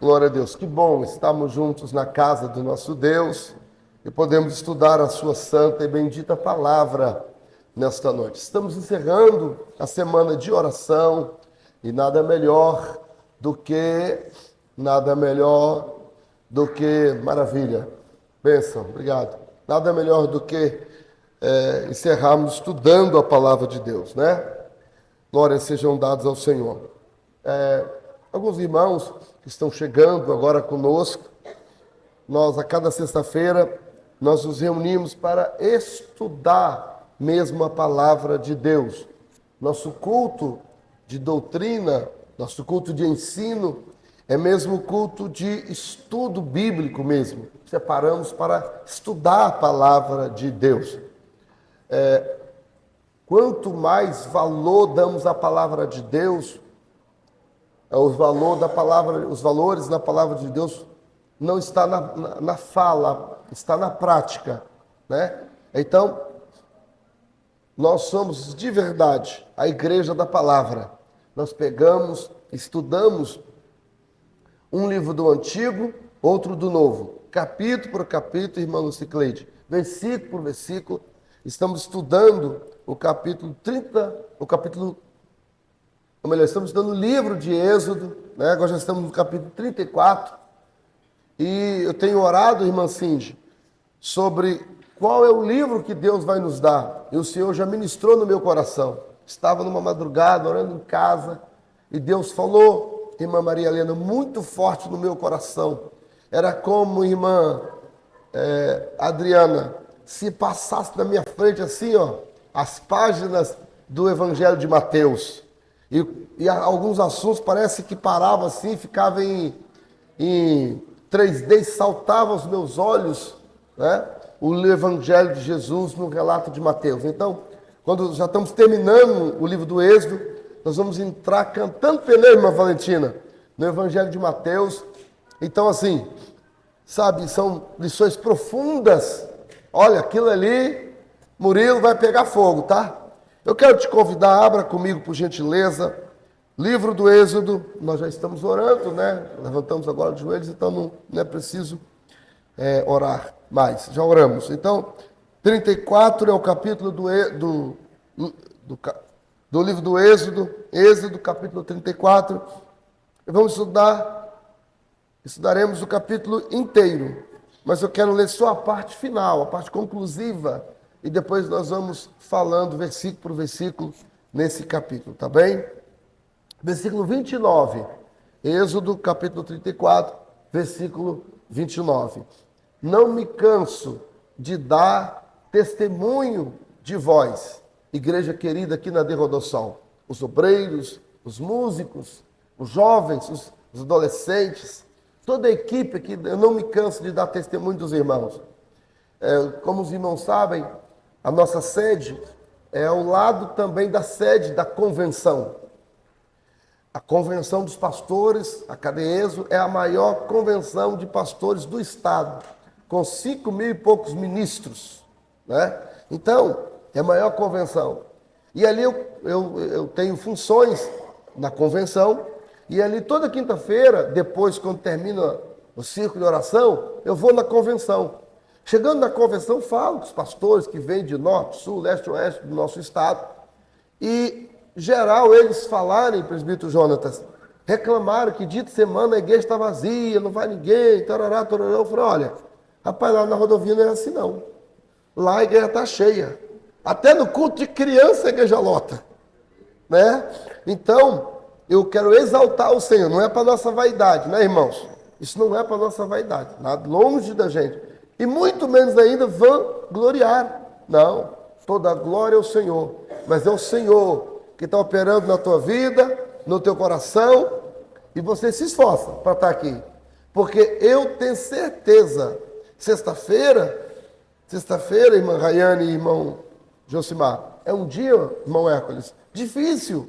Glória a Deus. Que bom estarmos juntos na casa do nosso Deus e podemos estudar a sua santa e bendita palavra nesta noite. Estamos encerrando a semana de oração e nada melhor do que, maravilha, bênção, obrigado. Nada melhor do que encerrarmos estudando a palavra de Deus, né? Glórias sejam dadas ao Senhor. Alguns irmãos que estão chegando agora conosco, nós a cada sexta-feira, nós nos reunimos para estudar mesmo a palavra de Deus. Nosso culto de doutrina, nosso culto de ensino, é mesmo culto de estudo bíblico mesmo. Separamos para estudar a palavra de Deus. Quanto mais valor damos à palavra de Deus, os valores na palavra de Deus não está na fala, está na prática, né? Então, nós somos de verdade a igreja da palavra. Nós pegamos, estudamos um livro do Antigo, outro do Novo, capítulo por capítulo, irmã Lucicleide, versículo por versículo. Estamos estudando o capítulo 30, estamos estudando o livro de Êxodo, né? Agora já estamos no capítulo 34. E eu tenho orado, irmã Cindy, sobre qual é o livro que Deus vai nos dar. E o Senhor já ministrou no meu coração. Estava numa madrugada, orando em casa, e Deus falou, irmã Maria Helena, muito forte no meu coração. Era como, irmã Adriana, se passasse na minha frente assim, ó, as páginas do Evangelho de Mateus. E alguns assuntos parece que paravam assim, ficavam em 3D, saltava aos meus olhos, né? O Evangelho de Jesus no relato de Mateus. Então, quando já estamos terminando o livro do Êxodo, nós vamos entrar cantando pneu, irmã Valentina, no Evangelho de Mateus. Então, assim, sabe, são lições profundas. Olha, aquilo ali, Murilo, vai pegar fogo, tá? Eu quero te convidar, abra comigo, por gentileza, livro do Êxodo. Nós já estamos orando, né? Levantamos agora os joelhos, então não é preciso orar mais. Já oramos. Então, 34 é o capítulo do livro do Êxodo. Êxodo, capítulo 34. E vamos estudaremos o capítulo inteiro. Mas eu quero ler só a parte final, a parte conclusiva. E depois nós vamos falando versículo por versículo nesse capítulo, tá bem? Versículo 29, Êxodo capítulo 34, versículo 29. Não me canso de dar testemunho de vós, igreja querida aqui na Derrodossol, os obreiros, os músicos, os jovens, os adolescentes, toda a equipe aqui, eu não me canso de dar testemunho dos irmãos. Como os irmãos sabem, a nossa sede é ao lado também da sede da convenção. A convenção dos pastores, a CADEESO, é a maior convenção de pastores do estado, com 5.000 e poucos ministros, né? Então, é a maior convenção. E ali eu tenho funções na convenção, e ali toda quinta-feira, depois, quando termina o círculo de oração, eu vou na convenção. Chegando na convenção, falo com os pastores que vêm de norte, sul, leste e oeste do nosso estado. E, geral, eles falarem, presbítero Jonatas, reclamaram que dia de semana a igreja está vazia, não vai ninguém, tarará, tarará. Eu falei, olha, rapaz, lá na rodovia não é assim não. Lá a igreja está cheia. Até no culto de criança a igreja lota, né? Então, eu quero exaltar o Senhor, não é para nossa vaidade, né, irmãos? Isso não é para nossa vaidade, nada longe da gente. E muito menos ainda vangloriar. Não, toda a glória é o Senhor. Mas é o Senhor que está operando na tua vida, no teu coração, e você se esforça para estar aqui. Porque eu tenho certeza, sexta-feira, irmã Rayane e irmão Josimar, é um dia, irmão Hércules, difícil.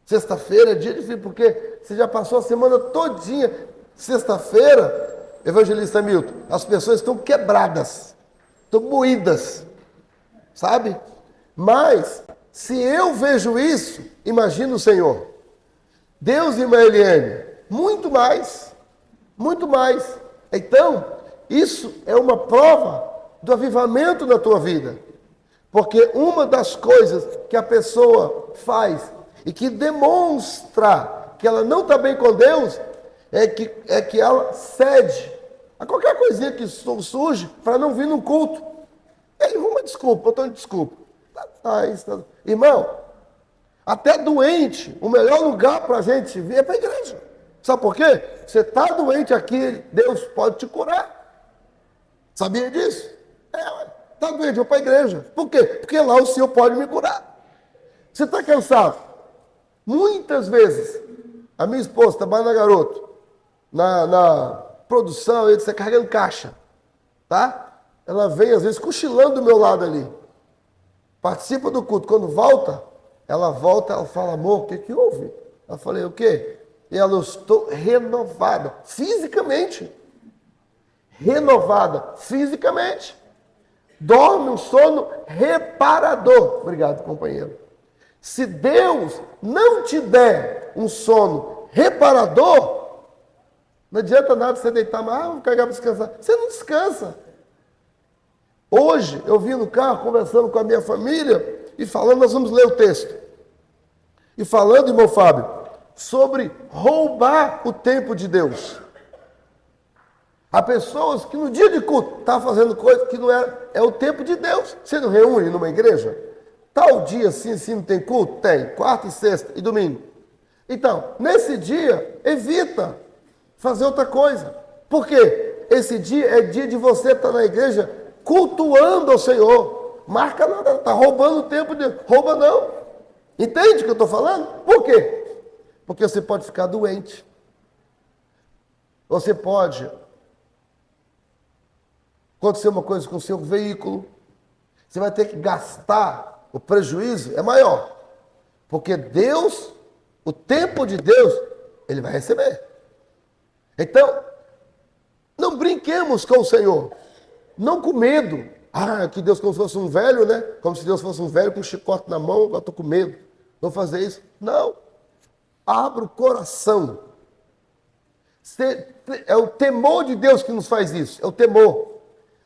Sexta-feira é dia difícil, porque você já passou a semana todinha. Sexta-feira, evangelista Milton, as pessoas estão quebradas, estão moídas, sabe? Mas, se eu vejo isso, imagina o Senhor. Deus, irmã Eliane, muito mais. Muito mais. Então, isso é uma prova do avivamento na tua vida. Porque uma das coisas que a pessoa faz e que demonstra que ela não está bem com Deus é que ela cede a qualquer coisinha que surge para não vir no culto. Ele arruma desculpa, botando desculpa. Irmão, até doente, o melhor lugar para a gente vir é para a igreja. Sabe por quê? Você está doente aqui, Deus pode te curar. Sabia disso? Está doente, vou para a igreja. Por quê? Porque lá o Senhor pode me curar. Você está cansado? Muitas vezes, a minha esposa trabalha na Garoto, na produção, ele está carregando caixa. Tá? Ela vem, às vezes, cochilando do meu lado ali. Participa do culto. Quando ela fala, amor, o que houve? Eu falei, o quê? E ela, eu estou renovada, fisicamente. Renovada, fisicamente. Dorme um sono reparador. Obrigado, companheiro. Se Deus não te der um sono reparador, não adianta nada você deitar, mas vou cagar para descansar. Você não descansa. Hoje, eu vim no carro conversando com a minha família e falando, nós vamos ler o texto. E falando, irmão Fábio, sobre roubar o tempo de Deus. Há pessoas que no dia de culto estão fazendo coisa que não é o tempo de Deus. Você não reúne numa igreja? Tal dia, sim, não tem culto? Tem. Quarta e sexta e domingo. Então, nesse dia, evita fazer outra coisa. Por quê? Esse dia é dia de você estar na igreja cultuando ao Senhor. Marca nada, está roubando o tempo de Deus. Rouba não. Entende o que eu estou falando? Por quê? Porque você pode ficar doente. Você pode acontecer uma coisa com o seu veículo. Você vai ter que gastar. O prejuízo é maior. Porque Deus, o tempo de Deus, Ele vai receber. Então, não brinquemos com o Senhor. Não com medo. Que Deus como se fosse um velho, né? Como se Deus fosse um velho com um chicote na mão, eu estou com medo. Vou fazer isso. Não. Abra o coração. É o temor de Deus que nos faz isso. É o temor.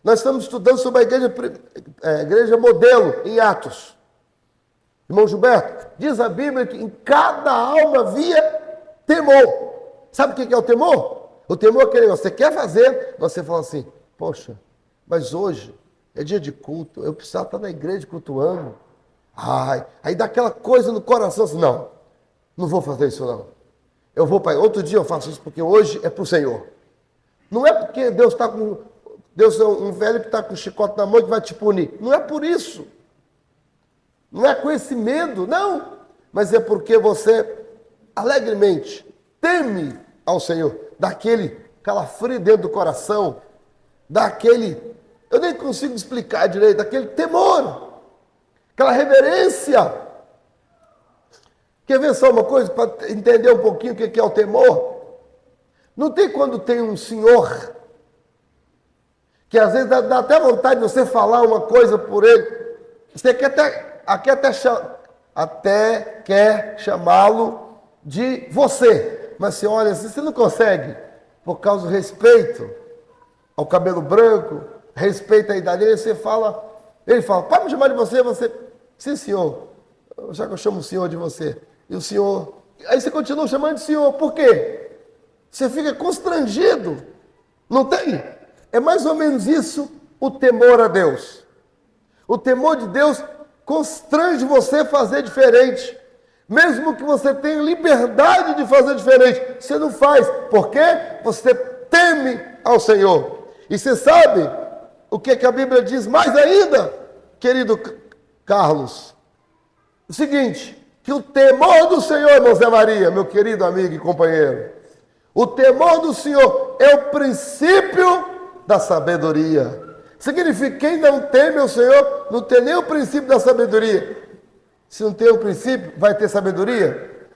Nós estamos estudando sobre a igreja modelo em Atos. Irmão Gilberto, diz a Bíblia que em cada alma havia temor. Sabe o que é o temor? O temor é aquele negócio, você quer fazer, você fala assim, poxa, mas hoje é dia de culto, eu precisava estar na igreja cultuando. Aí dá aquela coisa no coração assim, não vou fazer isso não. Eu vou para outro dia eu faço isso porque hoje é para o Senhor. Não é porque Deus é um velho que está com o chicote na mão que vai te punir. Não é por isso. Não é com esse medo, não. Mas é porque você alegremente teme ao Senhor. Dá aquele calafrio dentro do coração. Dá aquele, eu nem consigo explicar direito, daquele temor. Aquela reverência. Quer ver só uma coisa para entender um pouquinho o que é o temor? Não tem quando tem um senhor que às vezes dá até vontade de você falar uma coisa por ele. Você até quer chamá-lo de você. Mas você olha assim, você não consegue. Por causa do respeito ao cabelo branco, respeito à idade dele, ele fala, pode me chamar de você? Você, sim senhor, já que eu chamo o senhor de você. E o senhor, aí você continua chamando de senhor, por quê? Você fica constrangido, não tem? É mais ou menos isso o temor a Deus. O temor de Deus constrange você a fazer diferente. Mesmo que você tenha liberdade de fazer diferente, você não faz. Por quê? Você teme ao Senhor. E você sabe o que a Bíblia diz mais ainda, querido Carlos? O seguinte, que o temor do Senhor, irmão Zé Maria, meu querido amigo e companheiro, o temor do Senhor é o princípio da sabedoria. Significa que quem não teme ao Senhor não tem nem o princípio da sabedoria. Se não tem o princípio, vai ter sabedoria?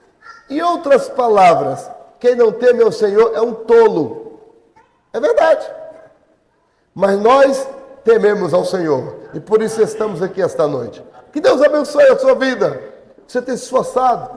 Em outras palavras, quem não teme ao Senhor é um tolo. É verdade. Mas nós tememos ao Senhor. E por isso estamos aqui esta noite. Que Deus abençoe a sua vida. Você tem se esforçado.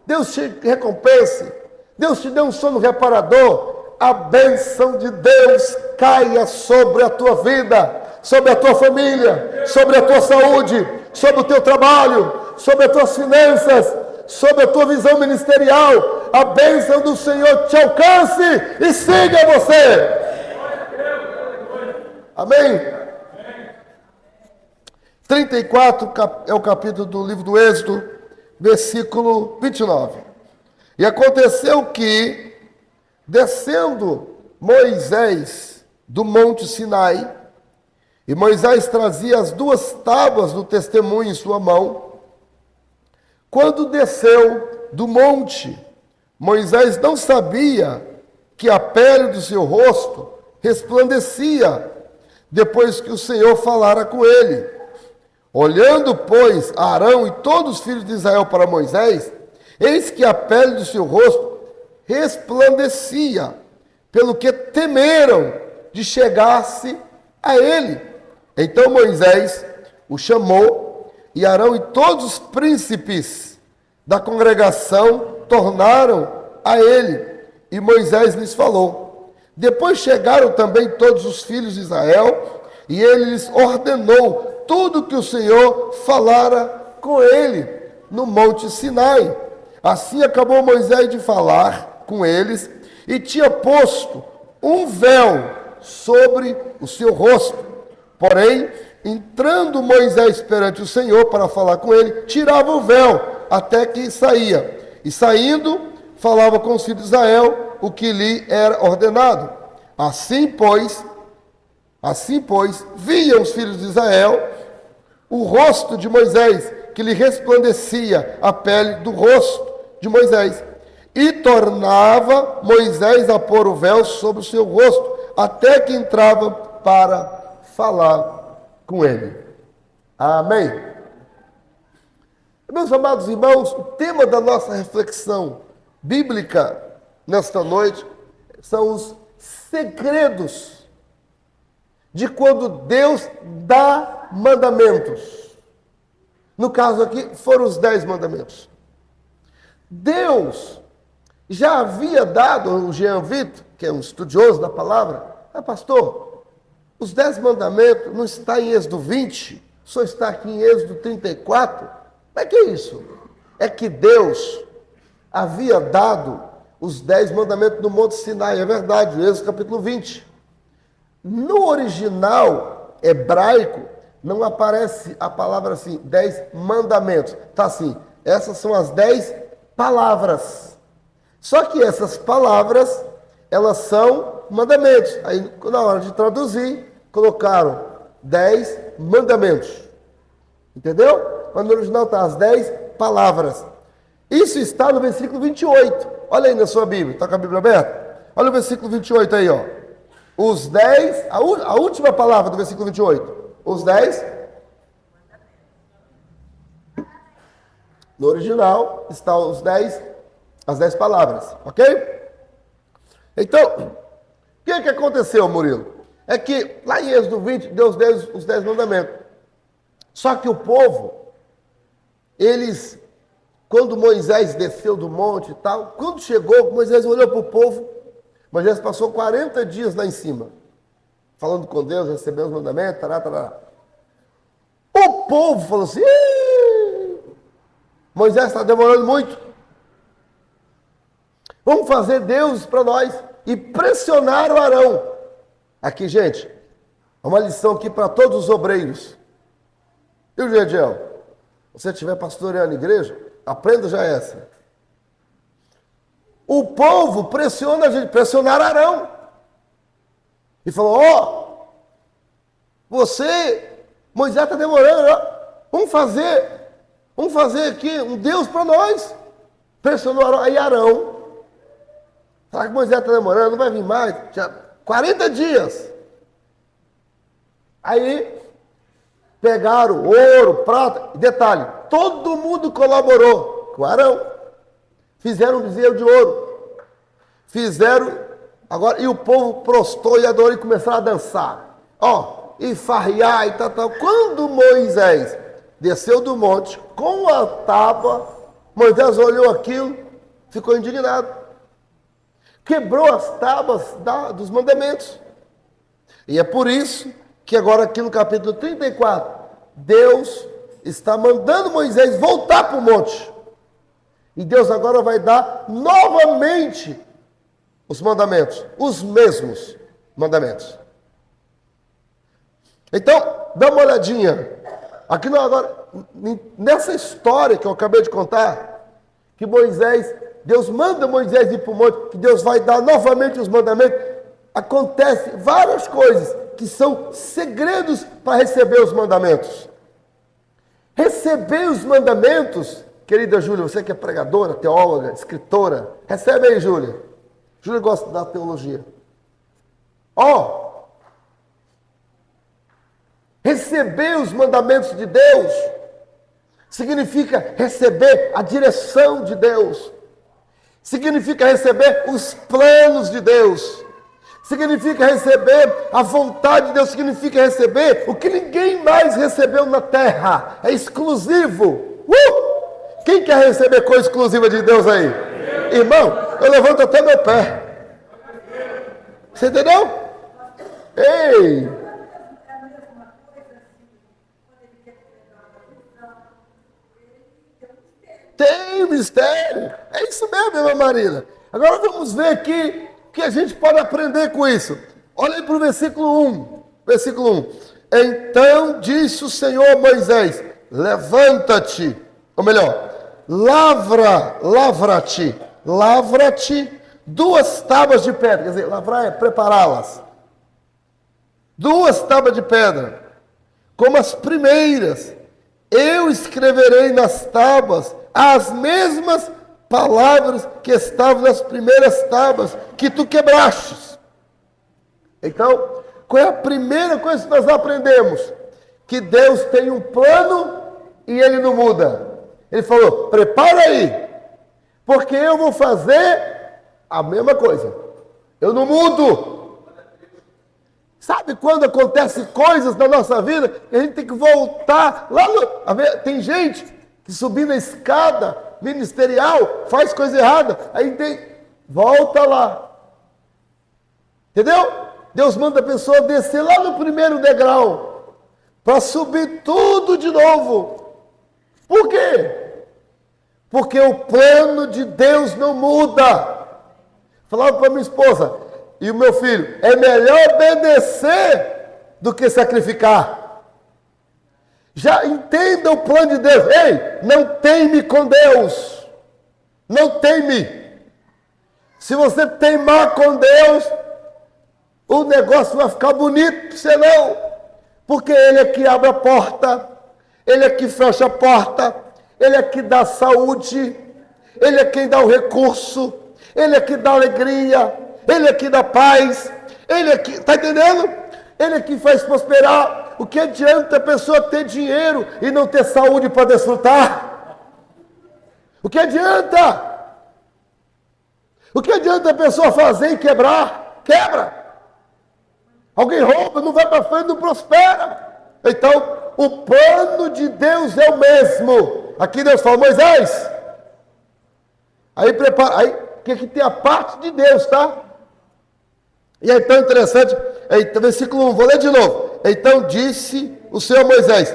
Deus te recompense. Deus te dê um sono reparador. a bênção de Deus caia sobre a tua vida, sobre a tua família, sobre a tua saúde, sobre o teu trabalho, sobre as tuas finanças, sobre a tua visão ministerial. A bênção do Senhor te alcance e siga você. Amém? 34 é o capítulo do livro do Êxodo, versículo 29. E aconteceu que, descendo Moisés do monte Sinai, e Moisés trazia as 2 tábuas do testemunho em sua mão, quando desceu do monte, Moisés não sabia que a pele do seu rosto resplandecia, depois que o Senhor falara com ele. Olhando, pois, Arão e todos os filhos de Israel para Moisés, eis que a pele do seu rosto resplandecia, pelo que temeram de chegar-se a ele. Então Moisés o chamou, e Arão e todos os príncipes da congregação tornaram a ele, e Moisés lhes falou. Depois chegaram também todos os filhos de Israel, e ele lhes ordenou tudo que o Senhor falara com ele no monte Sinai. Assim acabou Moisés de falar com eles, e tinha posto um véu sobre o seu rosto. Porém, entrando Moisés perante o Senhor para falar com ele, tirava o véu até que saía. E saindo, falava com os filhos de Israel o que lhe era ordenado. Assim, pois, viam os filhos de Israel o rosto de Moisés, que lhe resplandecia a pele do rosto de Moisés. E tornava Moisés a pôr o véu sobre o seu rosto, até que entrava para falar com ele. Amém. Meus amados irmãos, o tema da nossa reflexão bíblica nesta noite são os segredos de quando Deus dá mandamentos. No caso aqui, foram os 10 mandamentos. Deus já havia dado, o Jean Vitor, que é um estudioso da palavra, pastor, os 10 mandamentos não está em Êxodo 20, só está aqui em Êxodo 34. Mas que é isso? É que Deus havia dado os 10 mandamentos no Monte Sinai, é verdade, Êxodo capítulo 20. No original hebraico, não aparece a palavra assim, 10 mandamentos. Está assim, essas são as 10 palavras. Só que essas palavras, elas são mandamentos. Aí, na hora de traduzir, colocaram 10 mandamentos. Entendeu? Mas no original está as 10 palavras. Isso está no versículo 28. Olha aí na sua Bíblia. Está com a Bíblia aberta? Olha o versículo 28 aí, ó. Os 10, a última palavra do versículo 28. Os 10. No original estão as 10 palavras, ok? Então, o que aconteceu, Murilo? É que lá em Êxodo 20, Deus deu os 10 mandamentos. Só que o povo, eles, quando Moisés desceu do monte e tal, quando chegou, Moisés olhou para o povo, Moisés passou 40 dias lá em cima, falando com Deus, recebendo os mandamentos, tará. O povo falou assim, Moisés está demorando muito. Vamos fazer deuses para nós. E pressionaram Arão. Aqui, gente, uma lição aqui para todos os obreiros. E o Gediel? Se você estiver pastoreando a igreja, aprenda já essa. O povo pressiona a gente, pressionaram Arão. E falou, Moisés está demorando, vamos fazer aqui um Deus para nós. Pressionou Arão, aí Arão, será que Moisés está demorando, não vai vir mais, já 40 dias. Aí, pegaram ouro, prata, detalhe, todo mundo colaborou com Arão. Fizeram um bezerro de ouro. Agora, e o povo prostou e adorou e começaram a dançar. E farrear e tal. Quando Moisés desceu do monte com a tábua, Moisés olhou aquilo, ficou indignado. quebrou as tábuas dos mandamentos. E é por isso que agora aqui no capítulo 34, Deus está mandando Moisés voltar para o monte. E Deus agora vai dar novamente os mandamentos, os mesmos mandamentos. Então, dá uma olhadinha. Aqui agora, nessa história que eu acabei de contar, que Deus manda Moisés ir para o monte, que Deus vai dar novamente os mandamentos, acontece várias coisas que são segredos para receber os mandamentos. Receber os mandamentos, querida Júlia, você que é pregadora, teóloga, escritora, recebe aí, Júlia. Júlia gosta da teologia. Receber os mandamentos de Deus significa receber a direção de Deus, significa receber os planos de Deus, significa receber a vontade de Deus, significa receber o que ninguém mais recebeu na terra, é exclusivo. Quem quer receber coisa exclusiva de Deus aí? Irmão, eu levanto até meu pé. Você entendeu? Ei! Tem mistério. É isso mesmo, irmã Marina. Agora vamos ver aqui o que a gente pode aprender com isso. Olha aí para o versículo 1. Versículo 1. Então disse o Senhor a Moisés: levanta-te, ou melhor, lavra-te 2 tábuas de pedra. Quer dizer, lavrar é prepará-las. 2 tábuas de pedra, como as primeiras. Eu escreverei nas tábuas as mesmas palavras que estavam nas primeiras tábuas que tu quebrastes. Então, qual é a primeira coisa que nós aprendemos? Que Deus tem um plano e Ele não muda. Ele falou: prepara aí, porque eu vou fazer a mesma coisa. Eu não mudo. Sabe quando acontecem coisas na nossa vida que a gente tem que voltar lá tem gente que subindo a escada ministerial faz coisa errada, volta lá. Entendeu? Deus manda a pessoa descer lá no primeiro degrau para subir tudo de novo. Por quê? Porque o plano de Deus não muda. Falava para minha esposa e o meu filho: é melhor obedecer do que sacrificar. Já entenda o plano de Deus. Ei, não teime com Deus. Não teime. Se você teimar com Deus, o negócio vai ficar bonito para você não. Porque Ele é que abre a porta, Ele é que fecha a porta, Ele é que dá saúde, Ele é quem dá o recurso, Ele é que dá alegria, Ele é que dá paz, Ele é que, está entendendo? Ele é que faz prosperar. O que adianta a pessoa ter dinheiro e não ter saúde para desfrutar? O que adianta? O que adianta a pessoa fazer e quebrar? Quebra. Alguém rouba, não vai para frente, não prospera. Então, o plano de Deus é o mesmo. Aqui Deus fala: Moisés, aí prepara, aí que aqui tem a parte de Deus, tá? E é tão interessante, versículo 1, vou ler de novo. Então disse o Senhor a Moisés: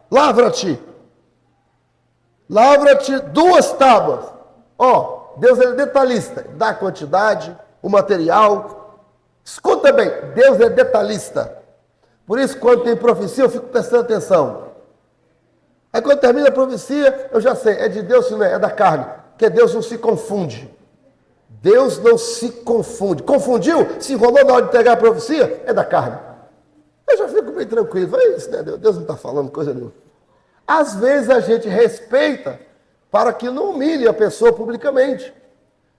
lavra-te 2 tábuas. Deus é detalhista, dá a quantidade, o material. Escuta bem, Deus é detalhista. Por isso, quando tem profecia, eu fico prestando atenção. Aí quando termina a profecia, eu já sei, é de Deus, não é, é da carne. Porque Deus não se confunde. Deus não se confunde. Confundiu? Se enrolou na hora de entregar a profecia? É da carne. Eu já fico bem tranquilo. Falei, isso, né? Deus não está falando coisa nenhuma. Às vezes a gente respeita para que não humilhe a pessoa publicamente.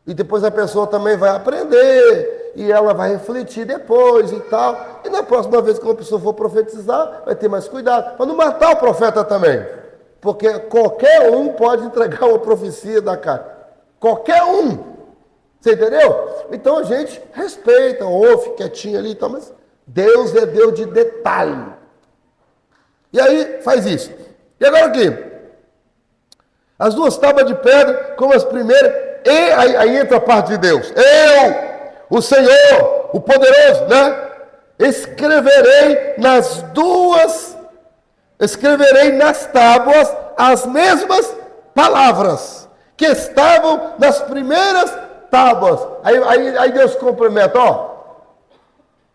E depois a pessoa também vai aprender. E ela vai refletir depois e tal. E na próxima vez que uma pessoa for profetizar, vai ter mais cuidado. Para não matar o profeta também. Porque qualquer um pode entregar uma profecia da carne. Qualquer um. Você entendeu? Então a gente respeita, ouve quietinho ali e tal, mas Deus é Deus de detalhe. E aí faz isso. E agora aqui, as 2 tábuas de pedra, como as primeiras, aí entra a parte de Deus. Eu, o Senhor, o poderoso, né? Escreverei nas tábuas as mesmas palavras que estavam nas primeiras tábuas. Aí Deus cumprimenta, ó,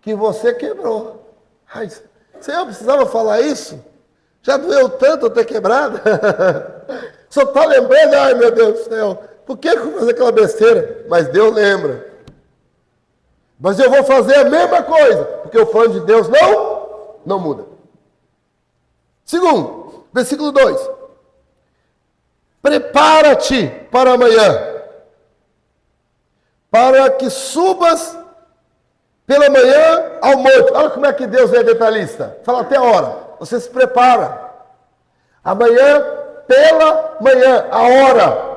que você quebrou. Ai, Senhor, precisava falar isso? Já doeu tanto eu ter quebrado? Só está lembrando, ai meu Deus do céu, por que eu vou fazer aquela besteira? Mas Deus lembra. Mas eu vou fazer a mesma coisa, porque o plano de Deus não muda. Segundo, versículo 2. Prepara-te para amanhã, para que subas pela manhã ao monte. Olha como é que Deus é detalhista. Fala até a hora. Você se prepara. Amanhã, pela manhã, a hora.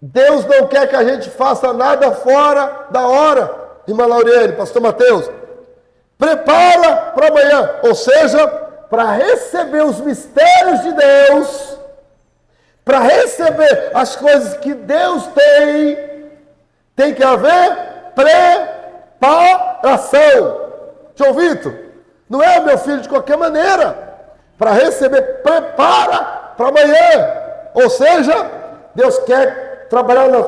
Deus não quer que a gente faça nada fora da hora. Irmã Lauriane, pastor Mateus. Prepara para amanhã. Ou seja, para receber os mistérios de Deus, para receber as coisas que Deus tem que haver preparação. Te ouvido? Não é, meu filho, de qualquer maneira. Para receber, prepara para amanhã. Ou seja, Deus quer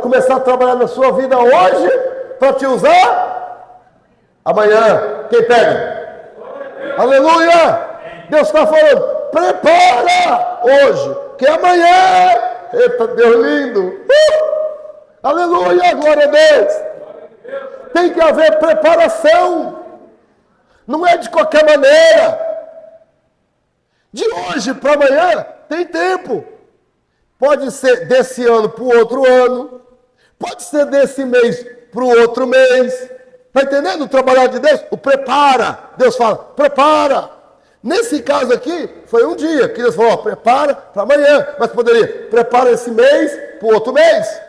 começar a trabalhar na sua vida hoje, para te usar amanhã. Quem pega? Aleluia! Deus está falando, prepara hoje, que amanhã, eita Deus lindo, aleluia, glória a Deus. Tem que haver preparação, não é de qualquer maneira. De hoje para amanhã tem tempo. Pode ser desse ano para o outro ano, pode ser desse mês para o outro mês. Está entendendo o trabalhar de Deus? O prepara. Deus fala, prepara. Nesse caso aqui, foi um dia que Deus falou, prepara para amanhã. Mas poderia, prepara esse mês para o outro mês.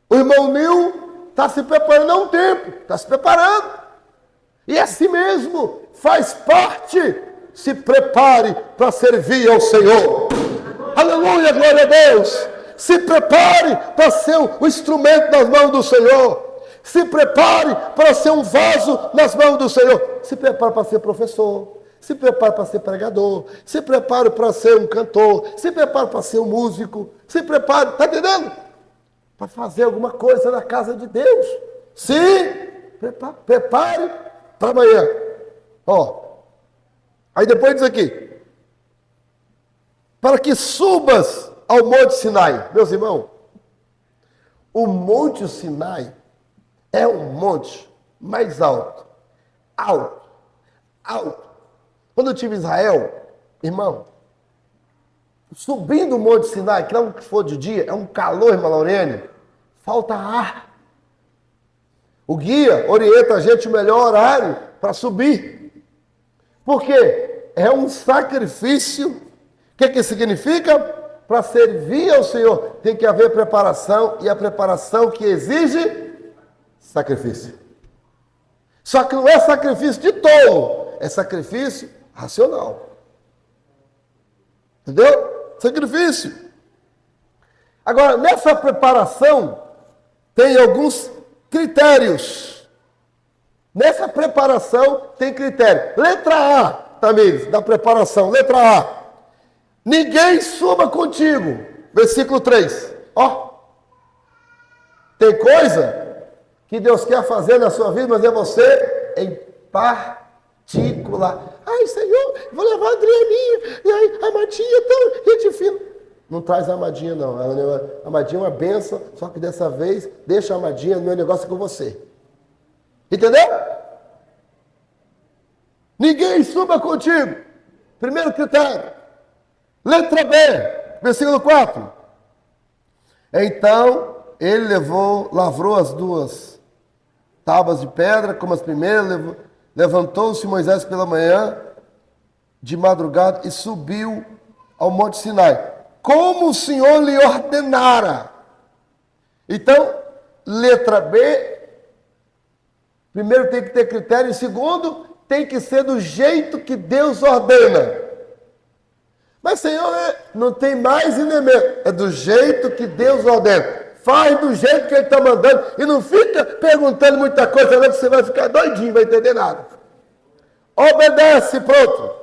O irmão Nil está se preparando há um tempo, está se preparando. E assim mesmo, faz parte. Se prepare para servir ao Senhor. Aleluia, glória a Deus. Se prepare para ser o instrumento nas mãos do Senhor. Se prepare para ser um vaso nas mãos do Senhor. Se prepare para ser professor. Se prepare para ser pregador. Se prepare para ser um cantor. Se prepare para ser um músico. Se prepare, está entendendo? Para fazer alguma coisa na casa de Deus. Se prepare para amanhã. Ó. Aí depois diz aqui. Para que subas ao Monte Sinai. Meus irmãos, o Monte Sinai é o monte mais alto. Alto. Quando eu tive em Israel, irmão, subindo o Monte Sinai, que não for de dia, é um calor, irmã Laurene, falta ar. O guia orienta a gente o melhor horário para subir. Por quê? É um sacrifício. O que significa? Para servir ao Senhor tem que haver preparação, e a preparação que exige sacrifício. Só que não é sacrifício de tolo, é sacrifício racional. Entendeu? Sacrifício. Agora, nessa preparação, tem alguns critérios. Nessa preparação, tem critério. Letra A, Tamires, da preparação. Letra A. Ninguém suba contigo. Versículo 3. Ó. Tem coisa que Deus quer fazer na sua vida, mas é você em particular. Ai, Senhor, vou levar a Adrianinha. E aí, a Amadinha, tão gente fina. Não traz a Amadinha, não. A Amadinha é uma benção, só que dessa vez, deixa a Amadinha no meu negócio com você. Entendeu? Ninguém suba contigo. Primeiro critério. Letra B, versículo 4. Então, ele lavrou as duas tábuas de pedra, como as primeiras, levantou-se Moisés pela manhã, de madrugada, e subiu ao Monte Sinai, como o Senhor lhe ordenara. Então, letra B, primeiro tem que ter critério, e segundo, tem que ser do jeito que Deus ordena. Mas, Senhor, não tem mais e nem menos. É do jeito que Deus ordena. Faz do jeito que Ele está mandando. E não fica perguntando muita coisa, não, que você vai ficar doidinho, não vai entender nada. Obedece, pronto.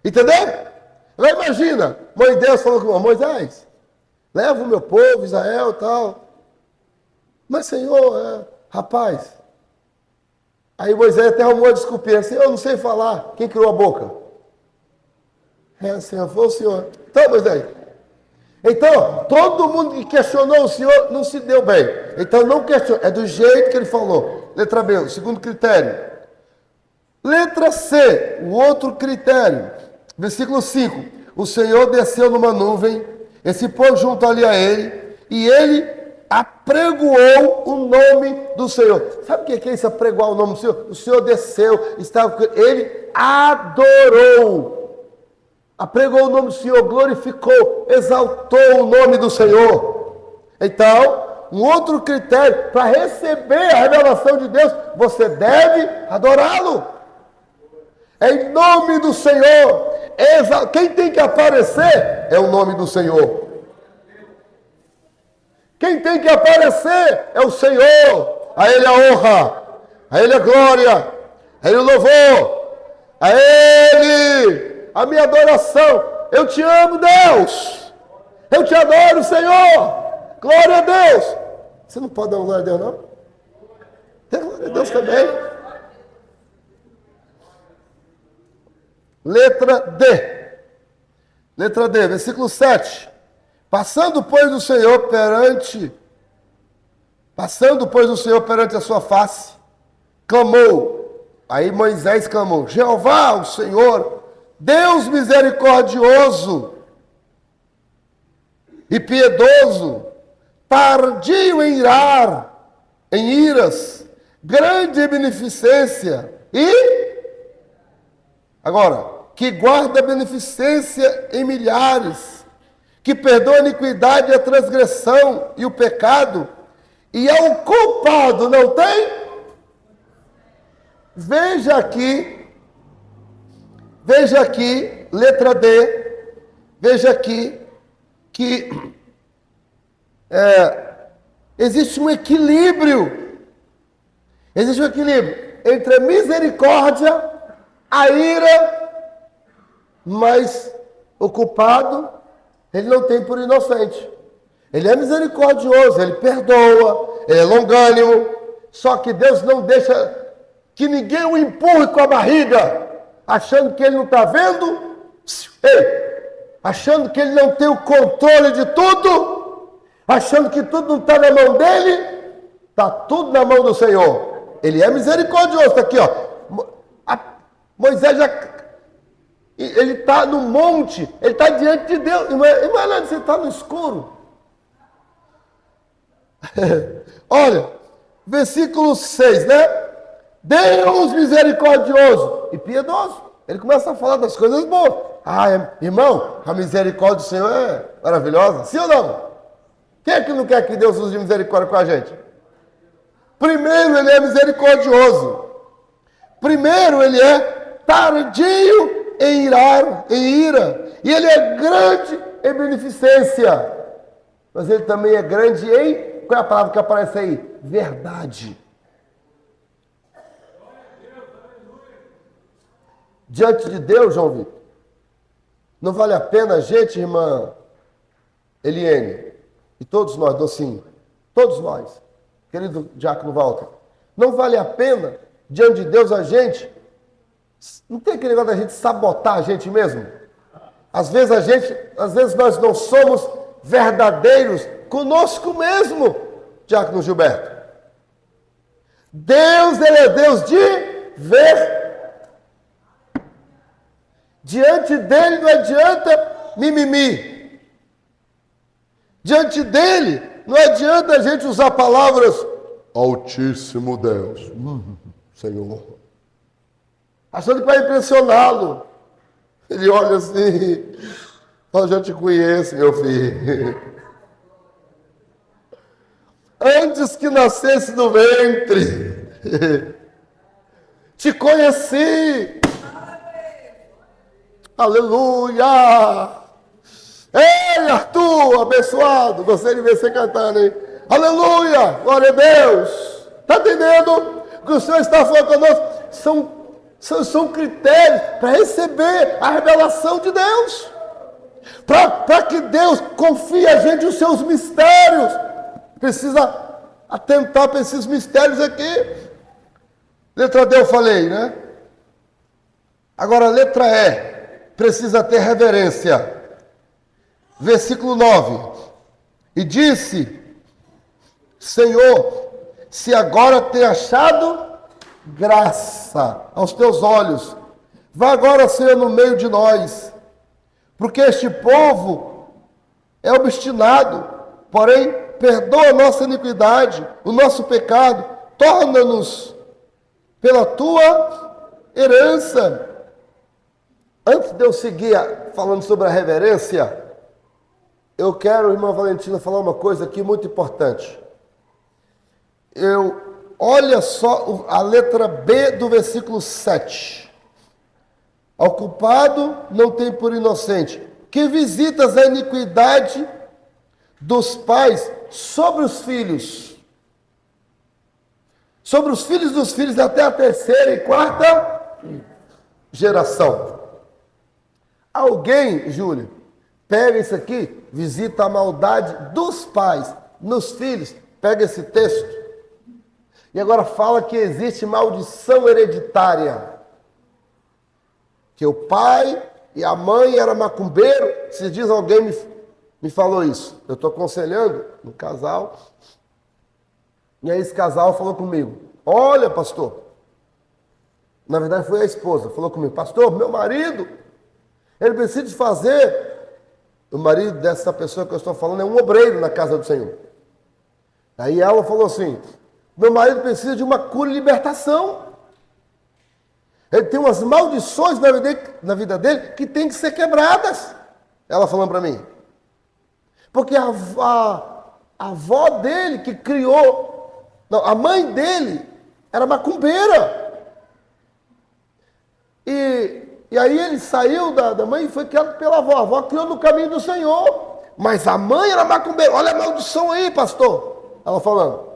Entendeu? Agora imagina, Deus falou com Moisés, leva o meu povo, Israel e tal. Mas, Senhor, rapaz, aí Moisés até arrumou a desculpinha, Senhor, eu não sei falar, quem criou a boca? Senhor, foi o Senhor. Então, Moisés, então, todo mundo que questionou o Senhor não se deu bem. Então, não questiona, é do jeito que Ele falou. Letra B, o segundo critério. Letra C, o outro critério. Versículo 5. O Senhor desceu numa nuvem, e se pôs junto ali a ele, e ele apregoou o nome do Senhor. Sabe o que é isso, apregoar o nome do Senhor? O Senhor desceu, ele adorou. Apregou o nome do Senhor, glorificou, exaltou o nome do Senhor. Então, um outro critério para receber a revelação de Deus, você deve adorá-lo. Em nome do Senhor. Quem tem que aparecer é o nome do Senhor. Quem tem que aparecer é o Senhor. A Ele a honra, a Ele a glória, a Ele o louvor, a Ele a minha adoração. Eu te amo, Deus. Eu te adoro, Senhor. Glória a Deus. Você não pode dar uma glória a Deus, não? Dê glória a Deus também. Letra D. Letra D, versículo 7. Passando, pois, o Senhor perante a sua face, clamou. Aí Moisés clamou, Jeová, o Senhor, Deus misericordioso e piedoso, tardio em iras, grande em beneficência agora, que guarda a beneficência em milhares, que perdoa a iniquidade e a transgressão e o pecado, e ao culpado não tem? Veja aqui, letra D, veja aqui, que existe um equilíbrio entre a misericórdia, a ira, mas o culpado, ele não tem por inocente. Ele é misericordioso, ele perdoa, ele é longânimo, só que Deus não deixa que ninguém o empurre com a barriga, achando que ele não está vendo, achando que ele não tem o controle de tudo, achando que tudo não está na mão dele, está tudo na mão do Senhor. Ele é misericordioso, está aqui, ó. Moisés ele está no monte, ele está diante de Deus. Imagina, você está no escuro. Olha, versículo 6, né? Deus misericordioso e piedoso. Ele começa a falar das coisas boas. Irmão, a misericórdia do Senhor é maravilhosa. Sim ou não? Quem é que não quer que Deus use misericórdia com a gente? Primeiro, Ele é misericordioso. Primeiro, Ele é tardio em ira. E Ele é grande em beneficência. Mas Ele também é grande em... Qual é a palavra que aparece aí? Verdade. Diante de Deus, João Vitor, não vale a pena a gente, irmã Eliene, e todos nós, Docinho, todos nós, querido Diácono Walter, não vale a pena, diante de Deus, a gente, não tem aquele negócio da gente sabotar a gente mesmo? Às vezes nós não somos verdadeiros conosco mesmo, Diácono Gilberto. Deus, Ele é Deus de verdade. Diante dele não adianta mimimi. Diante dele não adianta a gente usar palavras Altíssimo Deus, Senhor, achando que vai impressioná-lo. Ele olha assim, eu já te conheço, meu filho. Antes que nascesse no ventre, te conheci. Aleluia! Ei, Arthur, abençoado! Gostei de ver você cantando, hein? Aleluia! Glória a Deus! Está entendendo? O que o Senhor está falando conosco são critérios para receber a revelação de Deus. Para que Deus confie a gente os seus mistérios. Precisa atentar para esses mistérios aqui. Letra D eu falei, né? Agora, letra E. Precisa ter reverência. Versículo 9. E disse: Senhor, se agora tem achado graça aos teus olhos, vá agora, Senhor, no meio de nós, porque este povo é obstinado, porém, perdoa a nossa iniquidade, o nosso pecado, torna-nos pela tua herança. Antes de eu seguir falando sobre a reverência, eu quero, irmã Valentina, falar uma coisa aqui muito importante. Olha só a letra B do versículo 7. Ao culpado não tem por inocente, que visitas a iniquidade dos pais sobre os filhos. Sobre os filhos dos filhos até a terceira e quarta geração. Alguém, Júlio, pega isso aqui, visita a maldade dos pais nos filhos, pega esse texto e agora fala que existe maldição hereditária. Que o pai e a mãe eram macumbeiro. Se diz alguém me falou isso. Eu estou aconselhando um casal. E aí esse casal falou comigo: olha, pastor. Na verdade foi a esposa. Falou comigo: pastor, meu marido, ele precisa fazer. O marido dessa pessoa que eu estou falando é um obreiro na casa do Senhor. Aí ela falou assim: meu marido precisa de uma cura e libertação. Ele tem umas maldições na vida dele que tem que ser quebradas. Ela falando para mim. Porque a avó dele que criou, não, a mãe dele era macumbeira. E aí ele saiu da mãe e foi criado pela avó. A avó criou no caminho do Senhor. Mas a mãe era macumbeira. Olha a maldição aí, pastor. Ela falando.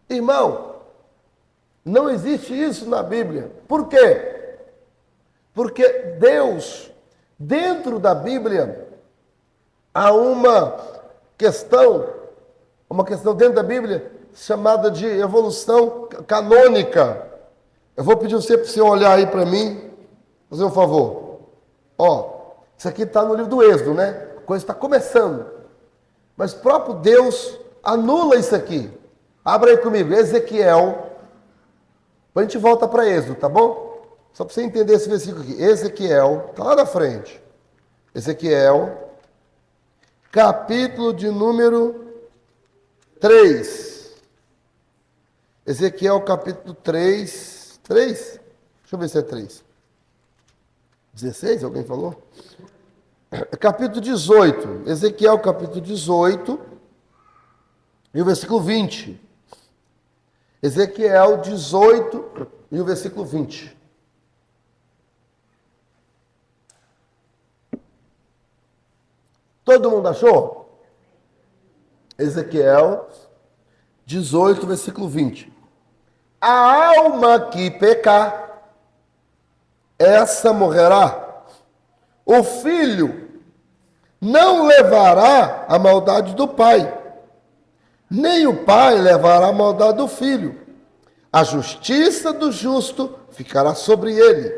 Irmão, não existe isso na Bíblia. Por quê? Porque Deus, dentro da Bíblia, há uma questão dentro da Bíblia chamada de evolução canônica. Eu vou pedir você para você olhar aí para mim, fazer um favor. Ó, isso aqui está no livro do Êxodo, né? A coisa está começando. Mas o próprio Deus anula isso aqui. Abra aí comigo, Ezequiel. Depois a gente volta para Êxodo, tá bom? Só para você entender esse versículo aqui. Ezequiel, está lá na frente. Ezequiel, capítulo de número 3. Ezequiel, capítulo 3. 3? Deixa eu ver se é 3. 16, alguém falou? Capítulo 18. Ezequiel, capítulo 18. E o versículo 20. Ezequiel 18 e o versículo 20. Todo mundo achou? Ezequiel 18, versículo 20. A alma que pecar, essa morrerá. O filho não levará a maldade do pai, nem o pai levará a maldade do filho. A justiça do justo ficará sobre ele,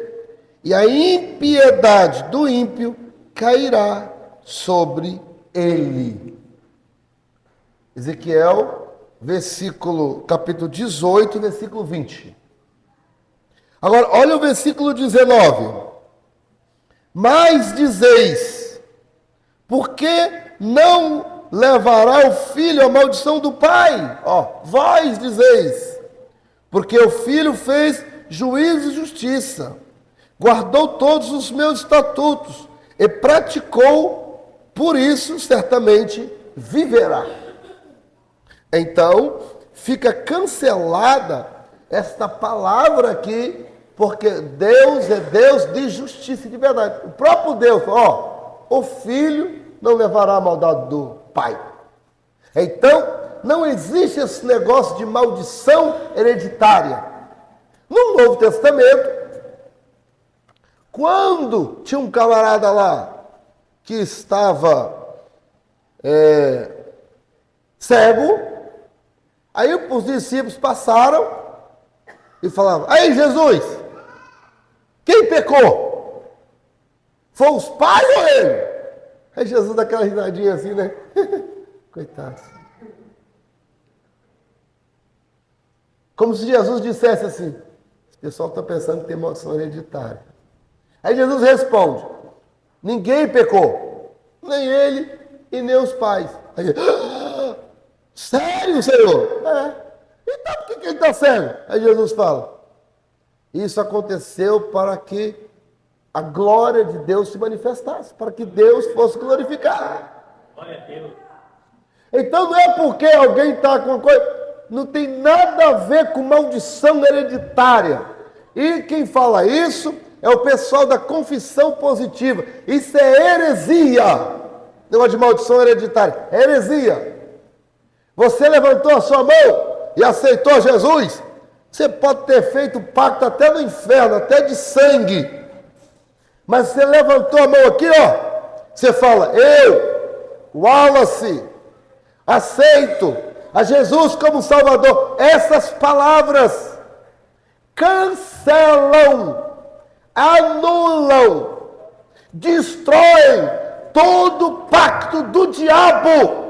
e a impiedade do ímpio cairá sobre ele. Ezequiel, capítulo 18, versículo 20. Agora, olha o versículo 19. Mas dizeis, por que não levará o filho a maldição do pai? Ó, vós dizeis, porque o filho fez juízo e justiça, guardou todos os meus estatutos e praticou, por isso certamente viverá. Então, fica cancelada esta palavra aqui Porque Deus é Deus de justiça e de verdade. O próprio Deus, o filho não levará a maldade do pai. Então, não existe esse negócio de maldição hereditária. No Novo Testamento, quando tinha um camarada lá que estava cego, aí os discípulos passaram e falavam: aí Jesus, quem pecou? Foi os pais ou ele? Aí Jesus dá aquela risadinha assim, né? Coitado. Como se Jesus dissesse assim: esse pessoal está pensando que tem maldição hereditária. Aí Jesus responde: ninguém pecou, nem ele e nem os pais. Aí, sério, Senhor? Então por que ele está cego? Aí Jesus fala: isso aconteceu para que a glória de Deus se manifestasse, para que Deus fosse glorificado. Glória a Deus. Então não é porque alguém está com uma coisa, não tem nada a ver com maldição hereditária. E quem fala isso é o pessoal da confissão positiva. Isso é heresia. Negócio de maldição hereditária. É heresia. Você levantou a sua mão e aceitou Jesus. Você pode ter feito pacto até no inferno, até de sangue. Mas você levantou a mão aqui, você fala: eu, Wallace, aceito a Jesus como Salvador. Essas palavras cancelam, anulam, destroem todo o pacto do diabo.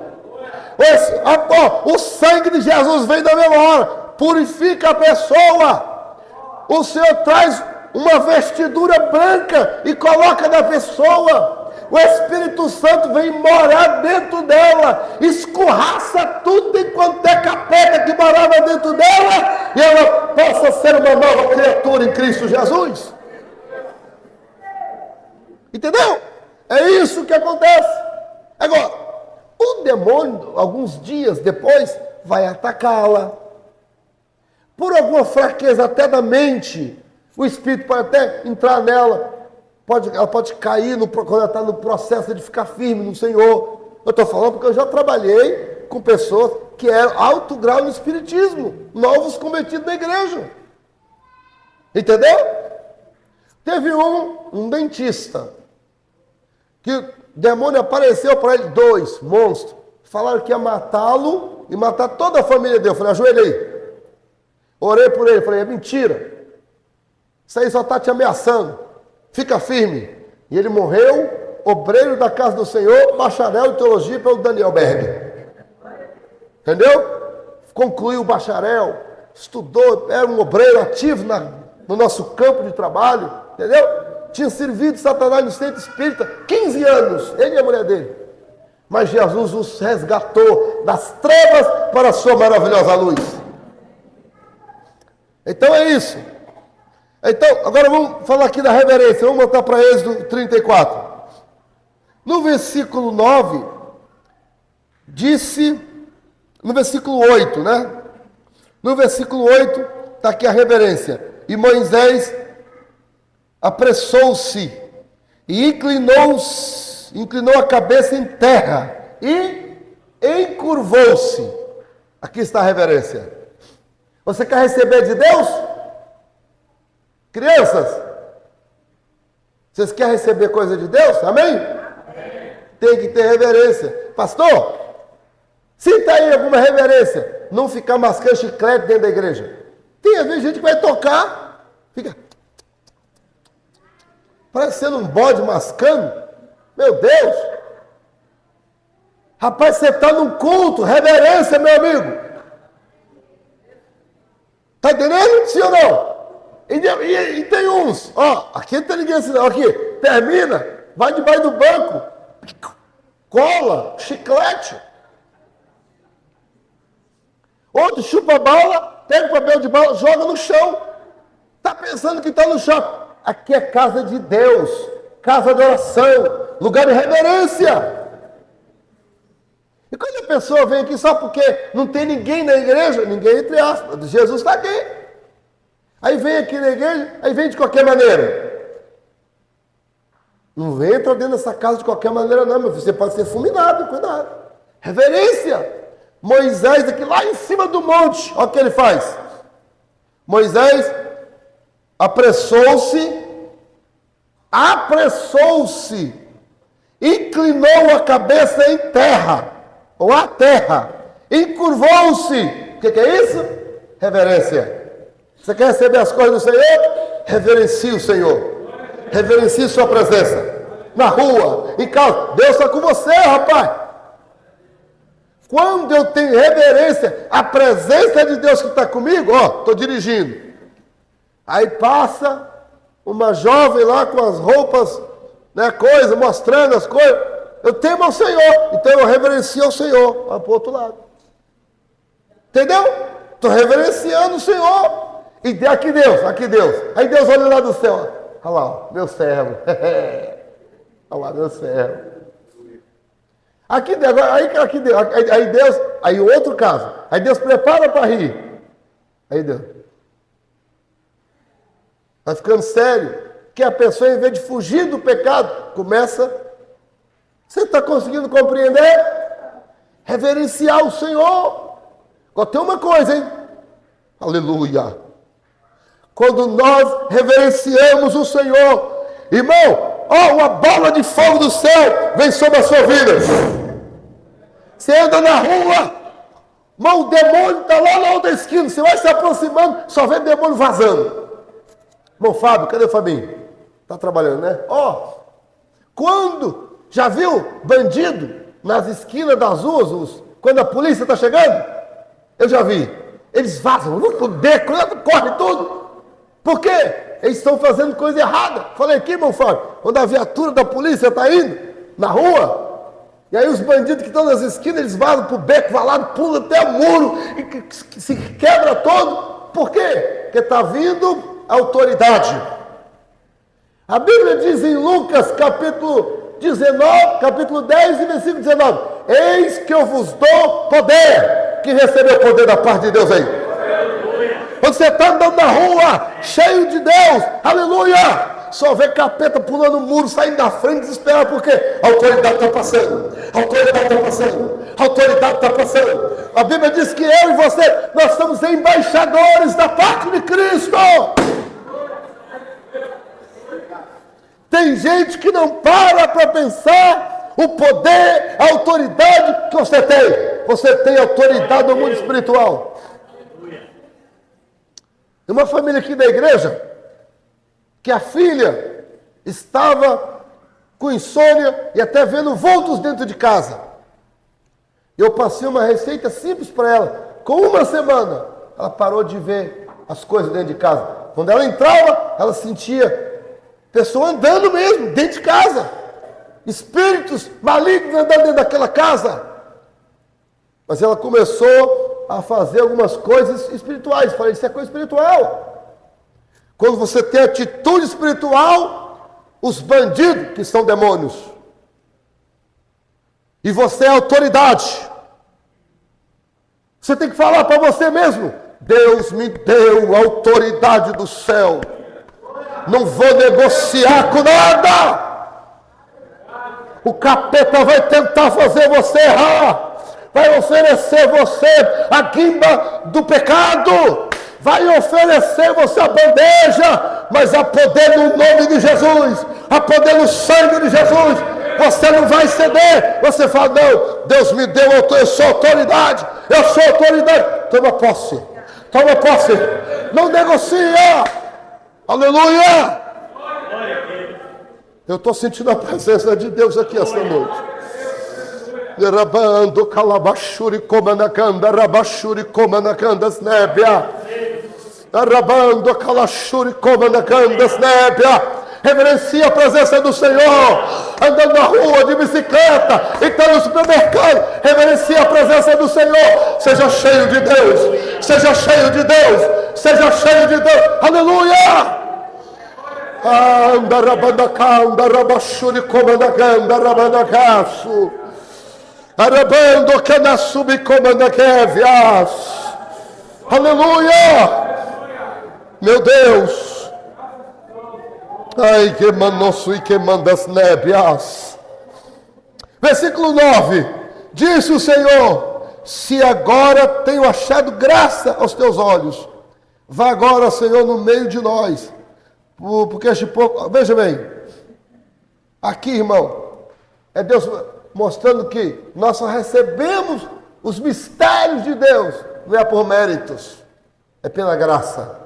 O sangue de Jesus vem da mesma hora, purifica a pessoa. O Senhor traz uma vestidura branca e coloca na pessoa. O Espírito Santo vem morar dentro dela, escorraça tudo enquanto é capeta que morava dentro dela, e ela possa ser uma nova criatura em Cristo Jesus. Entendeu? É isso que acontece. Agora, o demônio, alguns dias depois, vai atacá-la. Por alguma fraqueza até da mente, o Espírito pode até entrar nela. Ela pode cair quando ela está no processo de ficar firme no Senhor. Eu estou falando porque eu já trabalhei com pessoas que eram alto grau no espiritismo, novos convertidos na igreja. Entendeu? Teve um dentista, que o demônio apareceu para ele, 2 monstros. Falaram que ia matá-lo e matar toda a família dele. Eu falei: ajoelhei. Orei por ele, falei: é mentira. Isso aí só está te ameaçando. Fica firme. E ele morreu, obreiro da casa do Senhor, bacharel em teologia pelo Daniel Berg. Entendeu? Concluiu o bacharel, estudou, era um obreiro ativo no nosso campo de trabalho, entendeu? Tinha servido Satanás no centro espírita 15 anos, ele e a mulher dele. Mas Jesus os resgatou das trevas para a sua maravilhosa luz. Então é isso. Então, agora vamos falar aqui da reverência. Vamos voltar para Êxodo 34. No versículo 9, disse, no versículo 8, né? No versículo 8, está aqui a reverência. E Moisés apressou-se e inclinou a cabeça em terra e encurvou-se. Aqui está a reverência. Você quer receber de Deus? Crianças, vocês querem receber coisa de Deus? Amém? Amém. Tem que ter reverência. Pastor, sinta aí alguma reverência. Não ficar mascando chiclete dentro da igreja. Tem às vezes gente que vai tocar, fica parecendo um bode mascando. Meu Deus. Rapaz, você está num culto, reverência, meu amigo. Está entendendo? Sim ou não? E tem uns, aqui não tem ninguém assim não, aqui, termina, vai debaixo do banco, cola, chiclete. Outro chupa a bala, pega o papel de bala, joga no chão. Está pensando que está no chão. Aqui é casa de Deus, casa de oração, lugar de reverência. E quando a pessoa vem aqui só porque não tem ninguém na igreja, ninguém entre aspas, Jesus está aqui. Aí vem aqui na igreja, aí vem de qualquer maneira. Não entra dentro dessa casa de qualquer maneira não, meu filho. Você pode ser fulminado, cuidado. Reverência. Moisés aqui lá em cima do monte, olha o que ele faz. Moisés apressou-se, inclinou a cabeça em terra, ou a terra, encurvou-se. O que é isso? Reverência. Você quer receber as coisas do Senhor? Reverencie o Senhor. Reverencie sua presença. Na rua, em casa. Deus está com você, rapaz. Quando eu tenho reverência à presença de Deus que está comigo, ó, estou dirigindo. Aí passa uma jovem lá com as roupas, né, coisa, mostrando as coisas. Eu temo ao Senhor, então eu reverencio ao Senhor. Vai para o outro lado. Entendeu? Estou reverenciando o Senhor. E aqui Deus. Aí Deus olha lá do céu. Olha lá, ó, meu servo. Olha lá, meu servo. Aqui Deus, aí outro caso. Aí Deus prepara para rir. Aí Deus. Vai ficando sério. Que a pessoa, em vez de fugir do pecado, começa. Você está conseguindo compreender? Reverenciar o Senhor. Agora tem uma coisa, hein? Aleluia. Quando nós reverenciamos o Senhor, irmão, ó, uma bola de fogo do céu vem sobre a sua vida. Você anda na rua, mas o demônio está lá na outra esquina. Você vai se aproximando, só vê demônio vazando. Irmão Fábio, cadê o Fabinho? Está trabalhando, né? Ó, quando já viu bandido nas esquinas das ruas, quando a polícia está chegando? Eu já vi. Eles vazam, vão pro beco, corre tudo. Por quê? Eles estão fazendo coisa errada. Falei aqui, irmão Fábio, quando a viatura da polícia está indo na rua, e aí os bandidos que estão nas esquinas, eles vazam pro beco, valado, pulam até o muro, e se quebra todo. Por quê? Porque está vindo a autoridade. A Bíblia diz em Lucas, capítulo 19, capítulo 10 e versículo 19, eis que eu vos dou poder. Quem recebeu o poder da parte de Deus aí? Quando você está andando na rua, cheio de Deus, aleluia! Só vê capeta pulando o muro, saindo da frente, desesperado, porque a autoridade está passando. A autoridade está passando. A autoridade está passando. A Bíblia diz que eu e você, nós somos embaixadores da parte de Cristo. Tem gente que não para pensar o poder, a autoridade que você tem. Você tem autoridade no mundo espiritual. Tem uma família aqui da igreja que a filha estava com insônia e até vendo vultos dentro de casa. Eu passei uma receita simples para ela. Com uma semana, ela parou de ver as coisas dentro de casa. Quando ela entrava, ela sentia pessoa andando mesmo, dentro de casa. Espíritos malignos andando dentro daquela casa. Mas ela começou a fazer algumas coisas espirituais. Falei, isso é coisa espiritual. Quando você tem atitude espiritual, os bandidos que são demônios. E você é autoridade. Você tem que falar para você mesmo. Deus me deu a autoridade do céu. Não vou negociar com nada. O capeta vai tentar fazer você errar. Vai oferecer você a guimba do pecado. Vai oferecer você a bandeja. Mas há poder no nome de Jesus. Há poder no sangue de Jesus. Você não vai ceder. Você fala, não, Deus me deu, eu sou autoridade. Eu sou autoridade. Toma posse. Toma posse. Não negocia. Aleluia. Eu estou sentindo a presença de Deus aqui esta noite. Rabando calabashuri comanacanda, rabashuri comanacanda snébia. Rabando calashuri comanacanda snébia. Reverencia a presença do Senhor. Andando na rua, de bicicleta, então no supermercado. Reverencia a presença do Senhor. Seja cheio de Deus. Seja cheio de Deus. Seja cheio de Deus. Aleluia. Anda rabandacanda, rabashuri comanacanda, rabandakaço. Arabando canasubi comandaquevias. Aleluia. Meu Deus. Ai, que manosso e que mandas nébias. Versículo 9. Disse o Senhor: se agora tenho achado graça aos teus olhos, vá agora, Senhor, no meio de nós. Porque este povo... Veja bem. Aqui, irmão, é Deus mostrando que nós só recebemos os mistérios de Deus. Não é por méritos. É pela graça.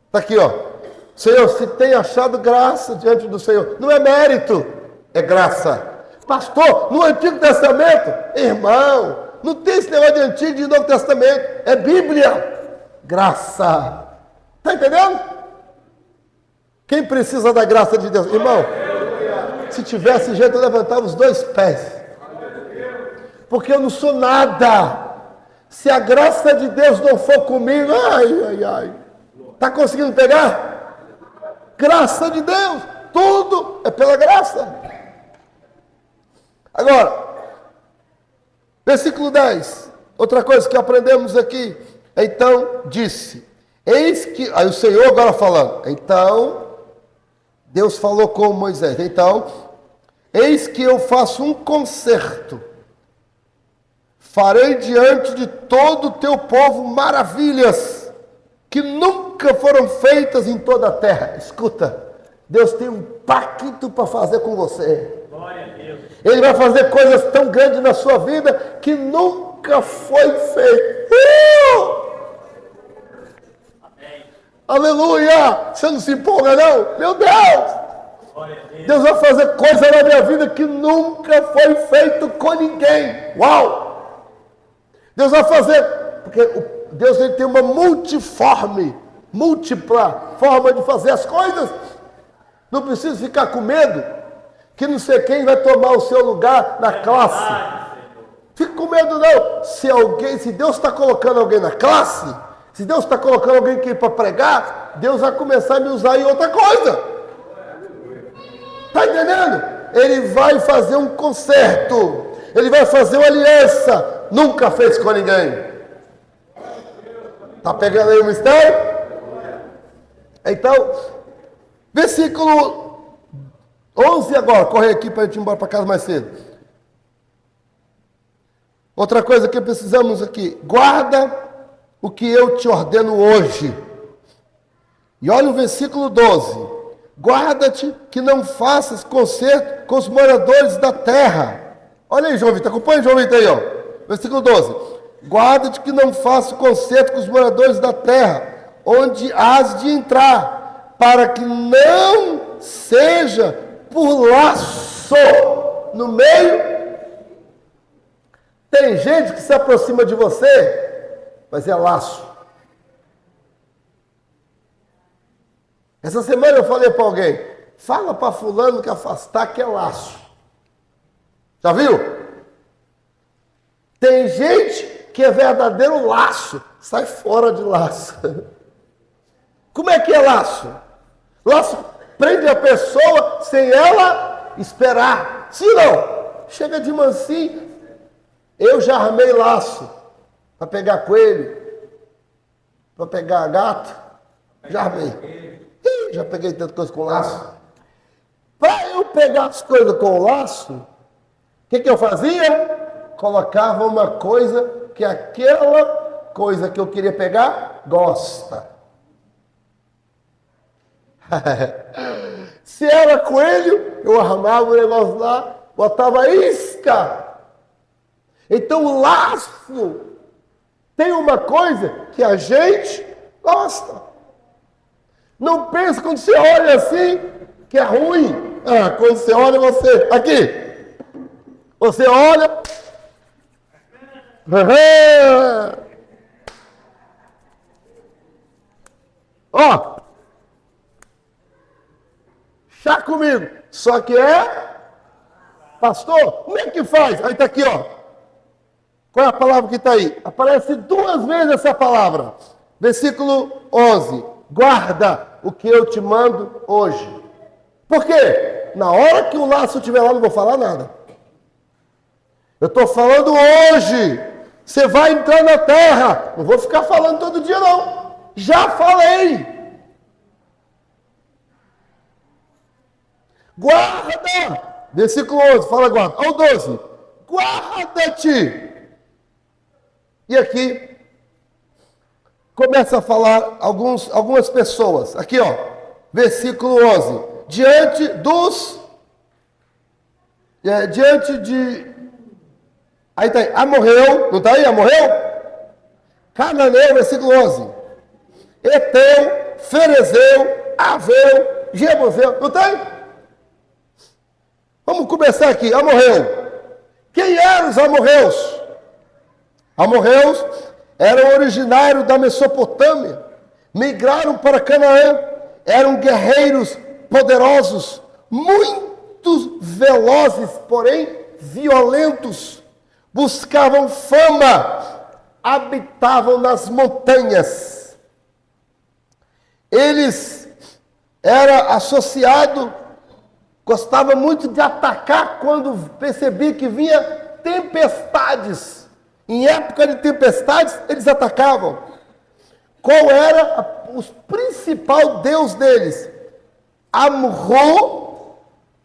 Está aqui, ó. Senhor, se tem achado graça diante do Senhor. Não é mérito. É graça. Pastor, no Antigo Testamento, irmão, não tem esse negócio de Antigo e de Novo Testamento. É Bíblia. Graça. Está entendendo? Quem precisa da graça de Deus? Irmão, se tivesse jeito, eu levantava os dois pés. Porque eu não sou nada. Se a graça de Deus não for comigo, ai, ai, ai. Está conseguindo pegar? Graça de Deus. Tudo é pela graça. Agora, versículo 10. Outra coisa que aprendemos aqui. Então disse: eis que... Aí o Senhor agora falando. Então, Deus falou com Moisés. Então, eis que eu faço um concerto. Farei diante de todo o teu povo maravilhas que nunca foram feitas em toda a terra. Escuta, Deus tem um pacto para fazer com você. Glória a Deus. Ele vai fazer coisas tão grandes na sua vida que nunca foi feito. Amém. Aleluia! Você não se empolga não? Meu Deus! Glória a Deus. Deus vai fazer coisa na minha vida que nunca foi feito com ninguém. Uau! Deus vai fazer, porque Deus ele tem uma múltipla forma de fazer as coisas. Não precisa ficar com medo que não sei quem vai tomar o seu lugar na classe. Fique com medo não. Se Deus está colocando alguém na classe, se Deus está colocando alguém aqui para pregar, Deus vai começar a me usar em outra coisa. Está entendendo? Ele vai fazer um concerto. Ele vai fazer uma aliança. Nunca fez com ninguém. Está pegando aí o mistério? Então, versículo 11 agora. Corre aqui para a gente ir embora para casa mais cedo. Outra coisa que precisamos aqui. Guarda o que eu te ordeno hoje. E olha o versículo 12. Guarda-te que não faças concerto com os moradores da terra. Olha aí, João Vitor. Acompanha o João Vitor aí, ó. Versículo 12. Guarda-te que não faças concerto com os moradores da terra, onde has de entrar, para que não seja por laço no meio. Tem gente que se aproxima de você, mas é laço. Essa semana eu falei para alguém, fala para fulano que afastar que é laço. Já viu? Tem gente que é verdadeiro laço, sai fora de laço. Como é que é laço? Laço prende a pessoa sem ela esperar. Se não, chega de mansinho. Eu já armei laço para pegar coelho, para pegar gato. Já armei. Já peguei tanta coisa com laço. Para eu pegar as coisas com laço, o que eu fazia? Colocava uma coisa que aquela coisa que eu queria pegar gosta. Se era coelho, eu armava o negócio lá, botava isca. Então o laço tem uma coisa que a gente gosta. Não pense quando você olha assim que é ruim. Quando você olha, aqui. Você olha. Ó. Chá comigo. Só que pastor, como é que faz? Aí está aqui, ó. Qual é a palavra que está aí? Aparece 2 vezes essa palavra. Versículo 11. Guarda o que eu te mando hoje. Por quê? Na hora que o laço estiver lá, não vou falar nada. Eu estou falando hoje. Você vai entrar na terra. Não vou ficar falando todo dia, não. Já falei. Guarda! Versículo 11, fala guarda. Ao 12, guarda-te! E aqui começa a falar algumas pessoas. Aqui, ó, versículo 11. Diante de... Aí tá aí, Amorreu, não tá aí? Amorreu? Cananeu, versículo 11. Eteu, Ferezeu, Aveu, Jebuseu, não tem? Vamos começar aqui, Amorreu. Quem eram os amorreus? Amorreus eram originários da Mesopotâmia, migraram para Canaã, eram guerreiros poderosos, muito velozes, porém violentos, buscavam fama, habitavam nas montanhas. Eles eram associados, gostavam muito de atacar quando percebia que vinha tempestades. Em época de tempestades, eles atacavam. Qual era o principal deus deles? Amorru,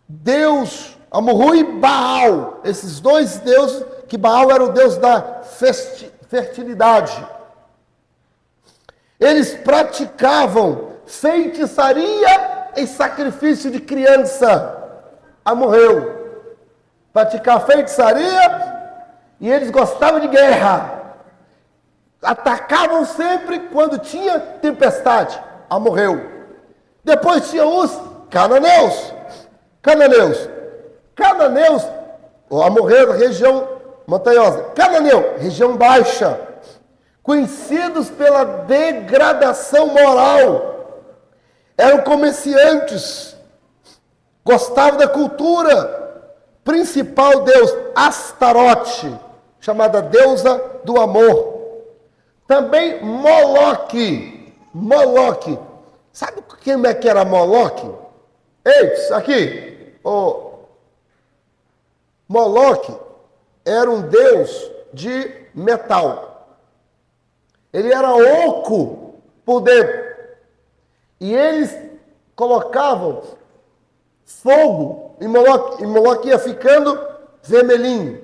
Deus, Amorru e Baal. Esses dois deuses, que Baal era o deus da fertilidade. Eles praticavam feitiçaria e sacrifício de criança. Amorreu. Praticar feitiçaria e eles gostavam de guerra. Atacavam sempre quando tinha tempestade. Amorreu. Depois tinha os cananeus. Cananeus, ou Amorreu, região montanhosa. Cananeu, região baixa. Conhecidos pela degradação moral. Eram comerciantes. Gostavam da cultura. Principal deus, Astarote, chamada deusa do amor. Também Moloque. Sabe quem é que era Moloque? Ei, aqui. Moloque era um deus de metal. Ele era oco por dentro. E eles colocavam fogo e Moloque ia ficando vermelhinho.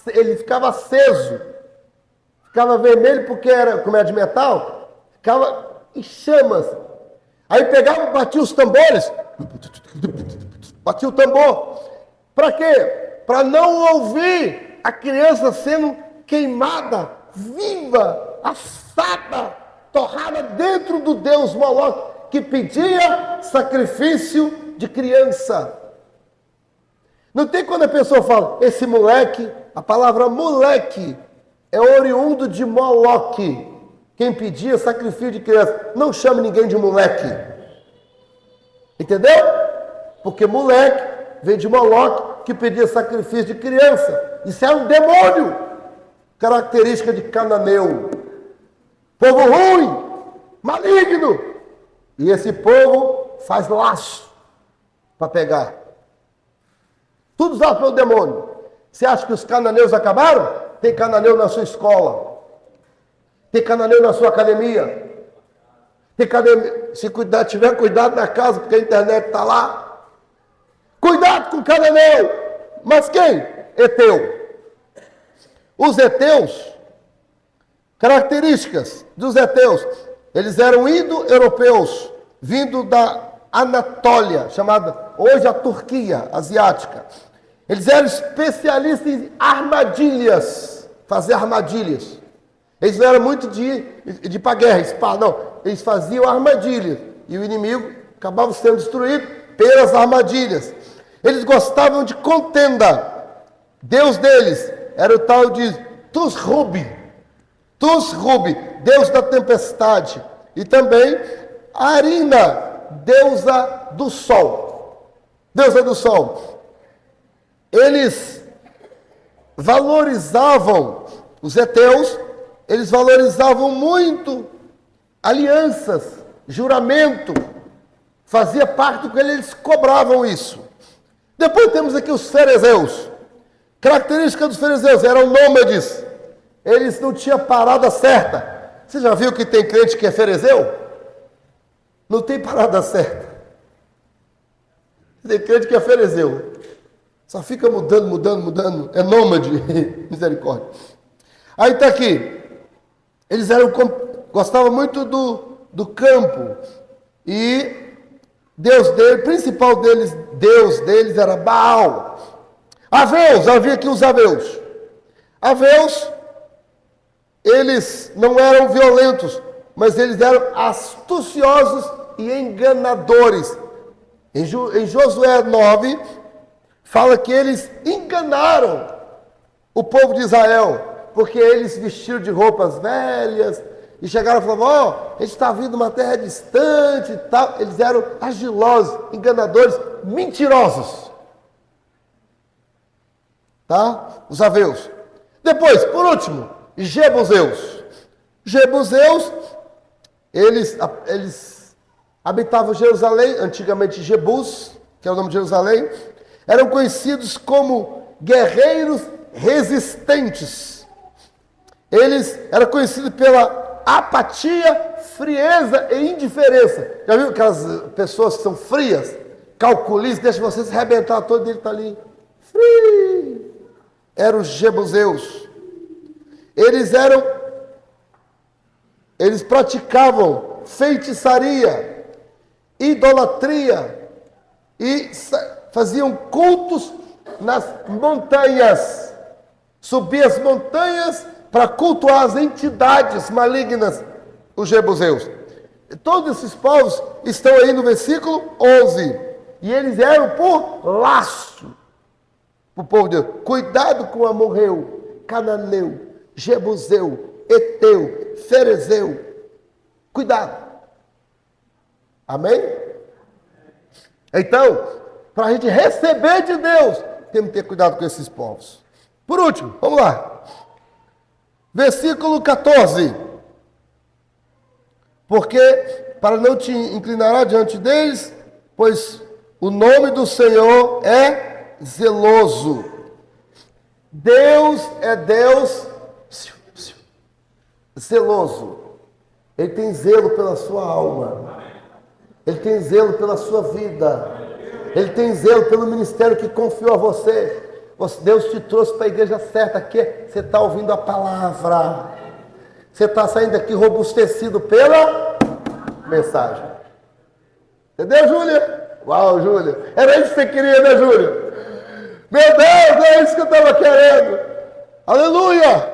Ele ficava aceso. Ficava vermelho porque como era de metal, ficava em chamas. Aí pegava, batia os tambores. Batia o tambor. Para quê? Para não ouvir a criança sendo queimada, viva, assada, torrada dentro do deus Moloque, que pedia sacrifício de criança. Não tem quando a pessoa fala, esse moleque, a palavra moleque é oriundo de Moloque. Quem pedia sacrifício de criança. Não chame ninguém de moleque. Entendeu? Porque moleque vem de Moloque, que pedia sacrifício de criança. Isso é um demônio. Característica de cananeu. Povo ruim, maligno. E esse povo faz laço para pegar. Tudo usado pelo demônio. Você acha que os cananeus acabaram? Tem cananeu na sua escola. Tem cananeu na sua academia. Tem cananeu. Se tiver cuidado na casa, porque a internet está lá. Cuidado com o cananeu. Mas quem? Eteu. Os heteus, características dos heteus. Eles eram indo-europeus, vindo da Anatólia, chamada hoje a Turquia asiática. Eles eram especialistas em armadilhas, fazer armadilhas. Eles não eram muito de ir para a guerra, espada, não. Eles faziam armadilhas e o inimigo acabava sendo destruído pelas armadilhas. Eles gostavam de contenda. Deus deles era o tal de Tusrubi, Deus da tempestade. E também Arina, deusa do sol. Eles valorizavam, os heteus, eles valorizavam muito alianças, juramento, fazia parte do que eles cobravam isso. Depois temos aqui os ferezeus. Característica dos fariseus, eram nômades. Eles não tinham parada certa. Você já viu que tem crente que é fariseu? Não tem parada certa. Tem crente que é ferezeu. Só fica mudando. É nômade. Misericórdia. Aí está aqui. Eles gostavam muito do campo. E Deus deles era Baal. Aveus, havia aqui os aveus. Aveus, eles não eram violentos, mas eles eram astuciosos e enganadores. Em Josué 9, fala que eles enganaram o povo de Israel, porque eles vestiram de roupas velhas, e chegaram e falavam, a gente está vindo de uma terra distante e tal. Eles eram argilosos, enganadores, mentirosos. Tá? Os aveus. Depois, por último, Jebuseus. Jebuseus, eles habitavam Jerusalém, antigamente Jebus, que é o nome de Jerusalém. Eram conhecidos como guerreiros resistentes. Eles eram conhecidos pela apatia, frieza e indiferença. Já viu aquelas pessoas que são frias, calculistas, deixa você se arrebentar todo, ele está ali frio. Eram os jebuseus. Eles praticavam feitiçaria, idolatria e faziam cultos nas montanhas. Subiam as montanhas para cultuar as entidades malignas, os jebuseus. Todos esses povos estão aí no versículo 11. E eles eram por laço. Para o povo de Deus. Cuidado com amorreu, cananeu, jebuseu, eteu, ferezeu. Cuidado. Amém? Então, para a gente receber de Deus, temos que ter cuidado com esses povos. Por último, vamos lá. Versículo 14. Porque para não te inclinará diante deles, pois o nome do Senhor é zeloso. Deus é Deus zeloso. Ele tem zelo pela sua alma. Ele tem zelo pela sua vida. Ele tem zelo pelo ministério que confiou a você. Deus te trouxe para a igreja certa aqui. Você está ouvindo a palavra. Você está saindo daqui robustecido pela mensagem. Entendeu, Júlia? Uau, Júlia. Era isso que você queria, né, Júlia? Meu Deus, é isso que eu estava querendo. Aleluia!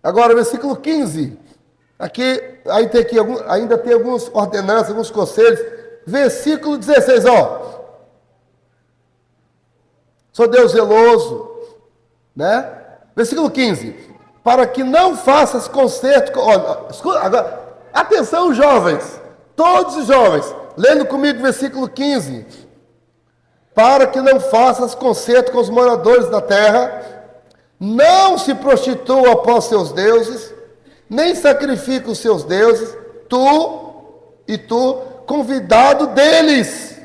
Agora, versículo 15. Aqui, ainda tem algumas ordenanças, alguns conselhos. Versículo 16, ó. Sou Deus zeloso, né? Versículo 15. Para que não faças concerto. Escuta, agora, atenção, jovens. Todos os jovens. Lendo comigo o versículo 15. Para que não faças concerto com os moradores da terra. Não se prostitua após seus deuses. Nem sacrifica os seus deuses. Tu, convidado deles.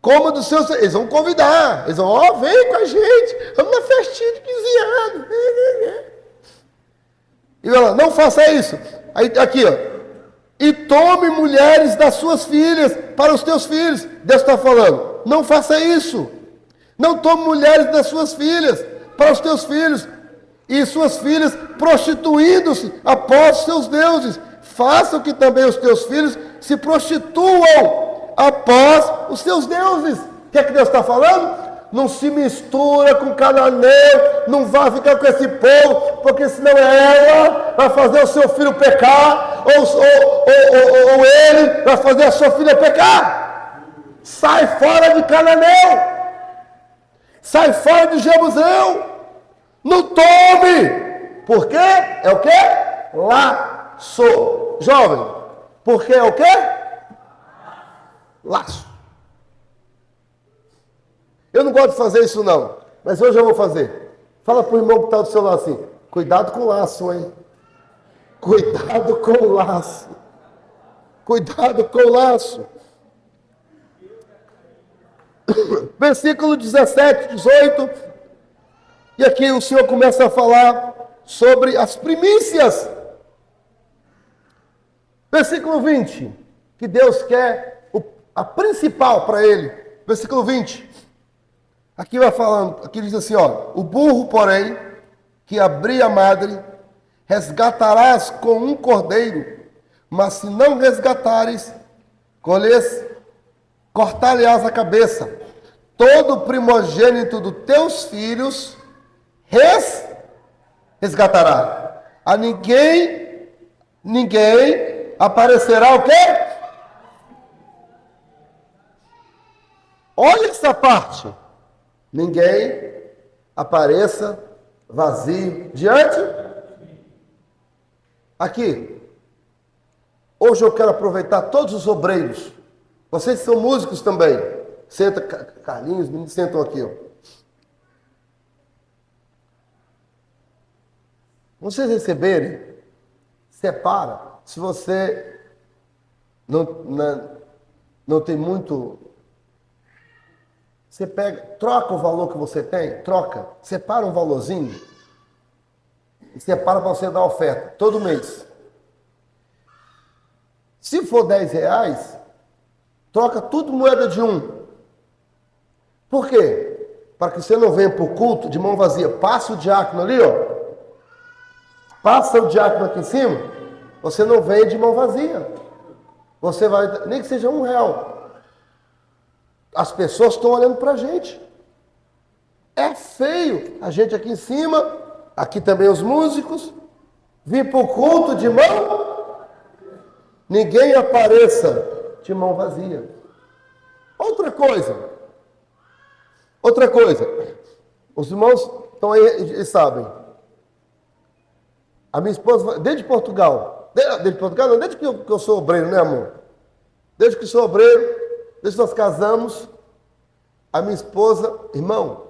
Como dos seus. Eles vão convidar. Eles vão, vem com a gente. Vamos na festinha de 15 anos. E ela, não faça isso. Aí, aqui, ó. E tome mulheres das suas filhas para os teus filhos. Deus está falando. Não faça isso. Não tome mulheres das suas filhas para os teus filhos. E suas filhas prostituindo-se após os seus deuses. Façam que também os teus filhos se prostituam após os seus deuses. O que é que Deus está falando? Não se mistura com cananeu, não vá ficar com esse povo, porque senão ela vai fazer o seu filho pecar, ou ele vai fazer a sua filha pecar. Sai fora de cananeu, sai fora de jebuseu, não tome, porque é o quê? Laço. Jovem, porque é o quê? Laço. Eu não gosto de fazer isso não, mas hoje eu vou fazer. Fala para o irmão que está do seu lado assim, cuidado com o laço, hein? Cuidado com o laço. Cuidado com o laço. Versículo 17, 18. E aqui o Senhor começa a falar sobre as primícias. Versículo 20. que Deus quer, a principal para ele. Versículo 20. Aqui vai falando, aqui diz assim, ó. O burro, porém, que abrir a madre, resgatarás com um cordeiro, mas se não resgatares, cortar-lhe-ás a cabeça. Todo primogênito dos teus filhos resgatará. A ninguém aparecerá o quê? Olha essa parte. Ninguém apareça vazio diante. Aqui. Hoje eu quero aproveitar todos os obreiros. Vocês são músicos também. Senta, Carlinhos, os meninos sentam aqui, ó. Vocês receberem, separa. Se você não tem muito, você pega, troca o valor que você tem, troca, separa um valorzinho e separa para você dar oferta todo mês. Se for R$10, troca tudo moeda de 1. Por quê? Para que você não venha para o culto de mão vazia. Passa o diácono ali, ó. Passa o diácono aqui em cima. Você não vem de mão vazia. Você vai, nem que seja R$1. As pessoas estão olhando para a gente. É feio a gente aqui em cima, aqui também os músicos, vir para o culto de mão. Ninguém apareça de mão vazia. Outra coisa, os irmãos estão aí, eles sabem. A minha esposa, desde Portugal, desde que eu sou obreiro, né, amor? Desde que sou obreiro, desde que nós casamos, a minha esposa, irmão,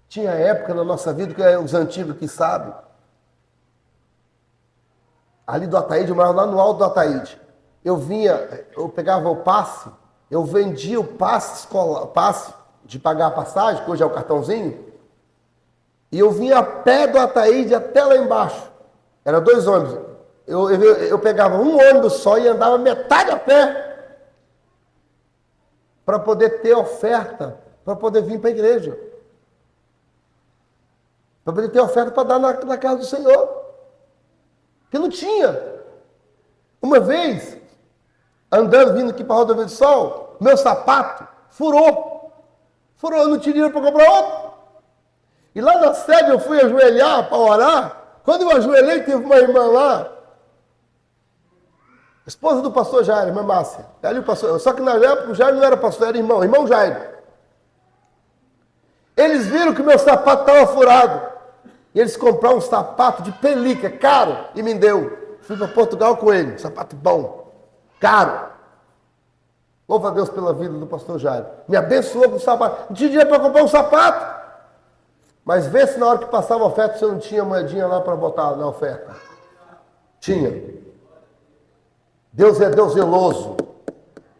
tinha época na nossa vida, que é os antigos que sabem, ali do Ataíde, eu morava lá no alto do Ataíde. Eu pegava o passe, eu vendia o passe de pagar a passagem, que hoje é o cartãozinho, e eu vinha a pé do Ataíde até lá embaixo. Era 2 ônibus. Eu pegava um ônibus só e andava metade a pé para poder ter oferta, para poder vir para a igreja. Para poder ter oferta para dar na casa do Senhor. Que não tinha. Uma vez, andando, vindo aqui para a Rodovia do Sol, meu sapato furou. Eu não tinha dinheiro para comprar outro. E lá na sede eu fui ajoelhar para orar. Quando eu ajoelhei, teve uma irmã lá, esposa do pastor Jairo, irmã Márcia. Ela e o pastor, só que na época o Jairo não era pastor, era irmão Jairo. Eles viram que o meu sapato estava furado. E eles compraram um sapato de pelica, caro, e me deu. Fui para Portugal com ele, um sapato bom, caro. Louva a Deus pela vida do pastor Jairo. Me abençoou com o sapato. Não tinha dinheiro para comprar um sapato. Mas vê se na hora que passava a oferta você não tinha moedinha lá para botar na oferta. Tinha. Deus é Deus zeloso.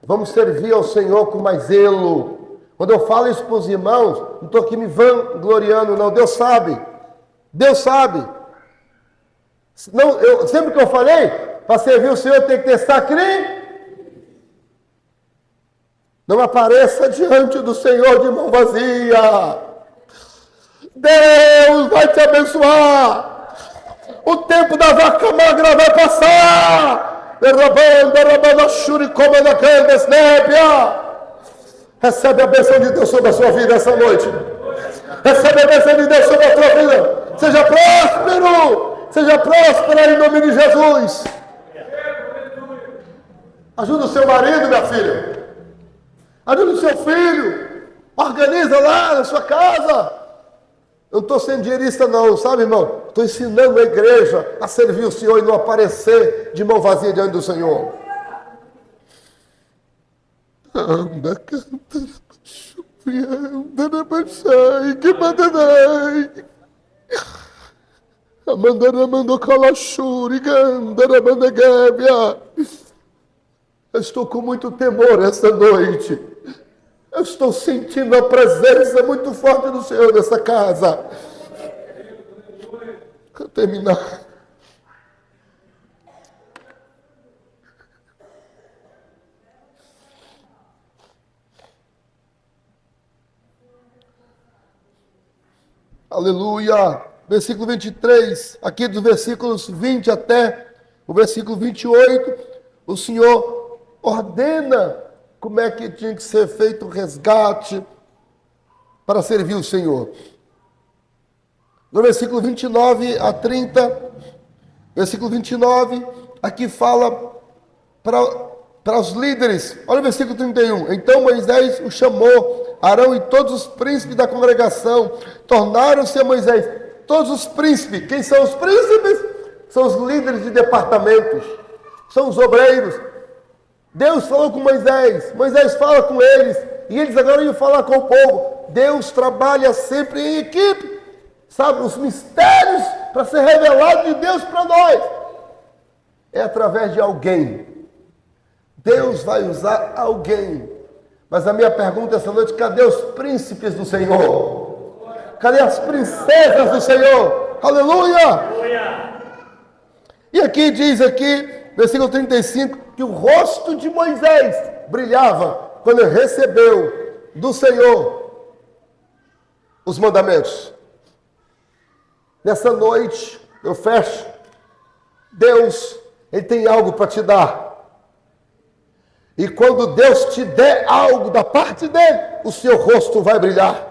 Vamos servir ao Senhor com mais zelo. Quando eu falo isso para os irmãos, não estou aqui me vangloriando, não. Deus sabe. Deus sabe. Não, sempre que eu falei, para servir o Senhor tem que ter sacrifício. Não apareça diante do Senhor de mão vazia. Deus vai te abençoar. O tempo da vaca magra vai passar. Recebe a bênção de Deus sobre a sua vida essa noite. Recebe a bênção de Deus sobre a tua vida. Seja próspero. Seja próspero em nome de Jesus. Ajuda o seu marido, minha filha. Ajuda o seu filho. Organiza lá na sua casa. Eu não estou sendo dinheirista não, sabe, irmão? Estou ensinando a igreja a servir o Senhor e não aparecer de mão vazia diante do Senhor. Anda, canta, anda na baixai, que mandanai. Amandana mandou calachuri, gandana mandagávia. Eu estou com muito temor essa noite. Eu estou sentindo a presença muito forte do Senhor nessa casa. Para terminar. Aleluia. Versículo 23, aqui dos versículos 20 até o versículo 28, o Senhor ordena como é que tinha que ser feito o resgate para servir o Senhor. No versículo 29 a 30, versículo 29, aqui fala para os líderes. Olha o versículo 31. Então Moisés o chamou, Arão e todos os príncipes da congregação tornaram-se a Moisés. Todos os príncipes. Quem são os príncipes? São os líderes de departamentos. São os obreiros. Deus falou com Moisés. Moisés fala com eles. E eles agora iam falar com o povo. Deus trabalha sempre em equipe. Sabe, os mistérios para ser revelado de Deus para nós. É através de alguém. Deus vai usar alguém. Mas a minha pergunta essa noite, cadê os príncipes do Senhor? Cadê as princesas do Senhor? Aleluia! Aleluia! E aqui diz versículo 35, que o rosto de Moisés brilhava quando ele recebeu do Senhor os mandamentos. Nessa noite, eu fecho. Deus, Ele tem algo para te dar. E quando Deus te der algo da parte dele, o seu rosto vai brilhar.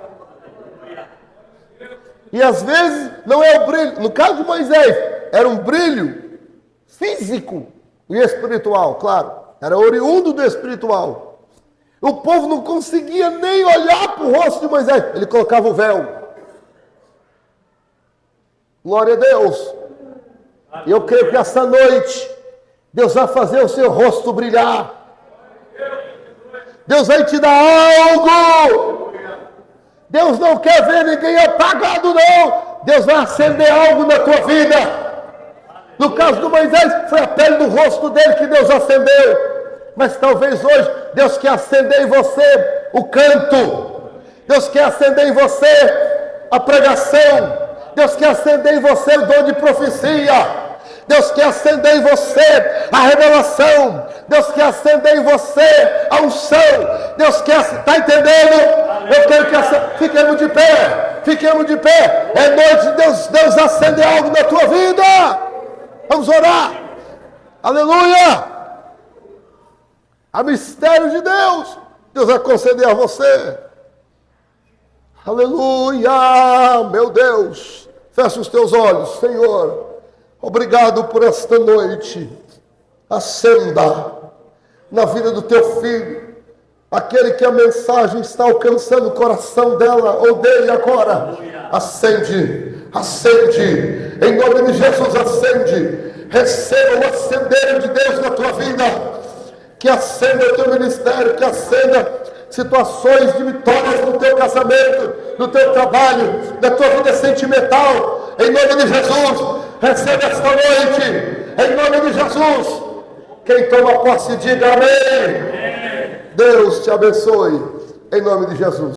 E às vezes não é o brilho, no caso de Moisés, era um brilho físico e espiritual, claro. Era oriundo do espiritual. O povo não conseguia nem olhar para o rosto de Moisés. Ele colocava o véu. Glória a Deus. E eu creio que essa noite, Deus vai fazer o seu rosto brilhar. Deus vai te dar algo. Deus não quer ver ninguém apagado, não. Deus vai acender algo na tua vida. No caso do Moisés, foi a pele do rosto dele que Deus acendeu. Mas talvez hoje, Deus quer acender em você o canto. Deus quer acender em você a pregação. Deus quer acender em você o dom de profecia. Deus quer acender em você a revelação. Deus quer acender em você a unção. Deus quer, está entendendo? Eu quero que fiquemos de pé. Fiquemos de pé. É noite de Deus acender algo na tua vida. Vamos orar. Aleluia. A mistério de Deus. Deus vai conceder a você. Aleluia. Meu Deus. Fecha os teus olhos, Senhor. Obrigado por esta noite. Acenda na vida do teu filho, aquele que a mensagem está alcançando o coração dela ou dele agora. Acende, acende, em nome de Jesus, acende. Receba o acender de Deus na tua vida, que acenda o teu ministério, que acenda situações de vitórias no teu casamento, no teu trabalho, na tua vida sentimental, em nome de Jesus. Receba esta noite, em nome de Jesus. Quem toma posse, diga amém. Deus te abençoe, em nome de Jesus.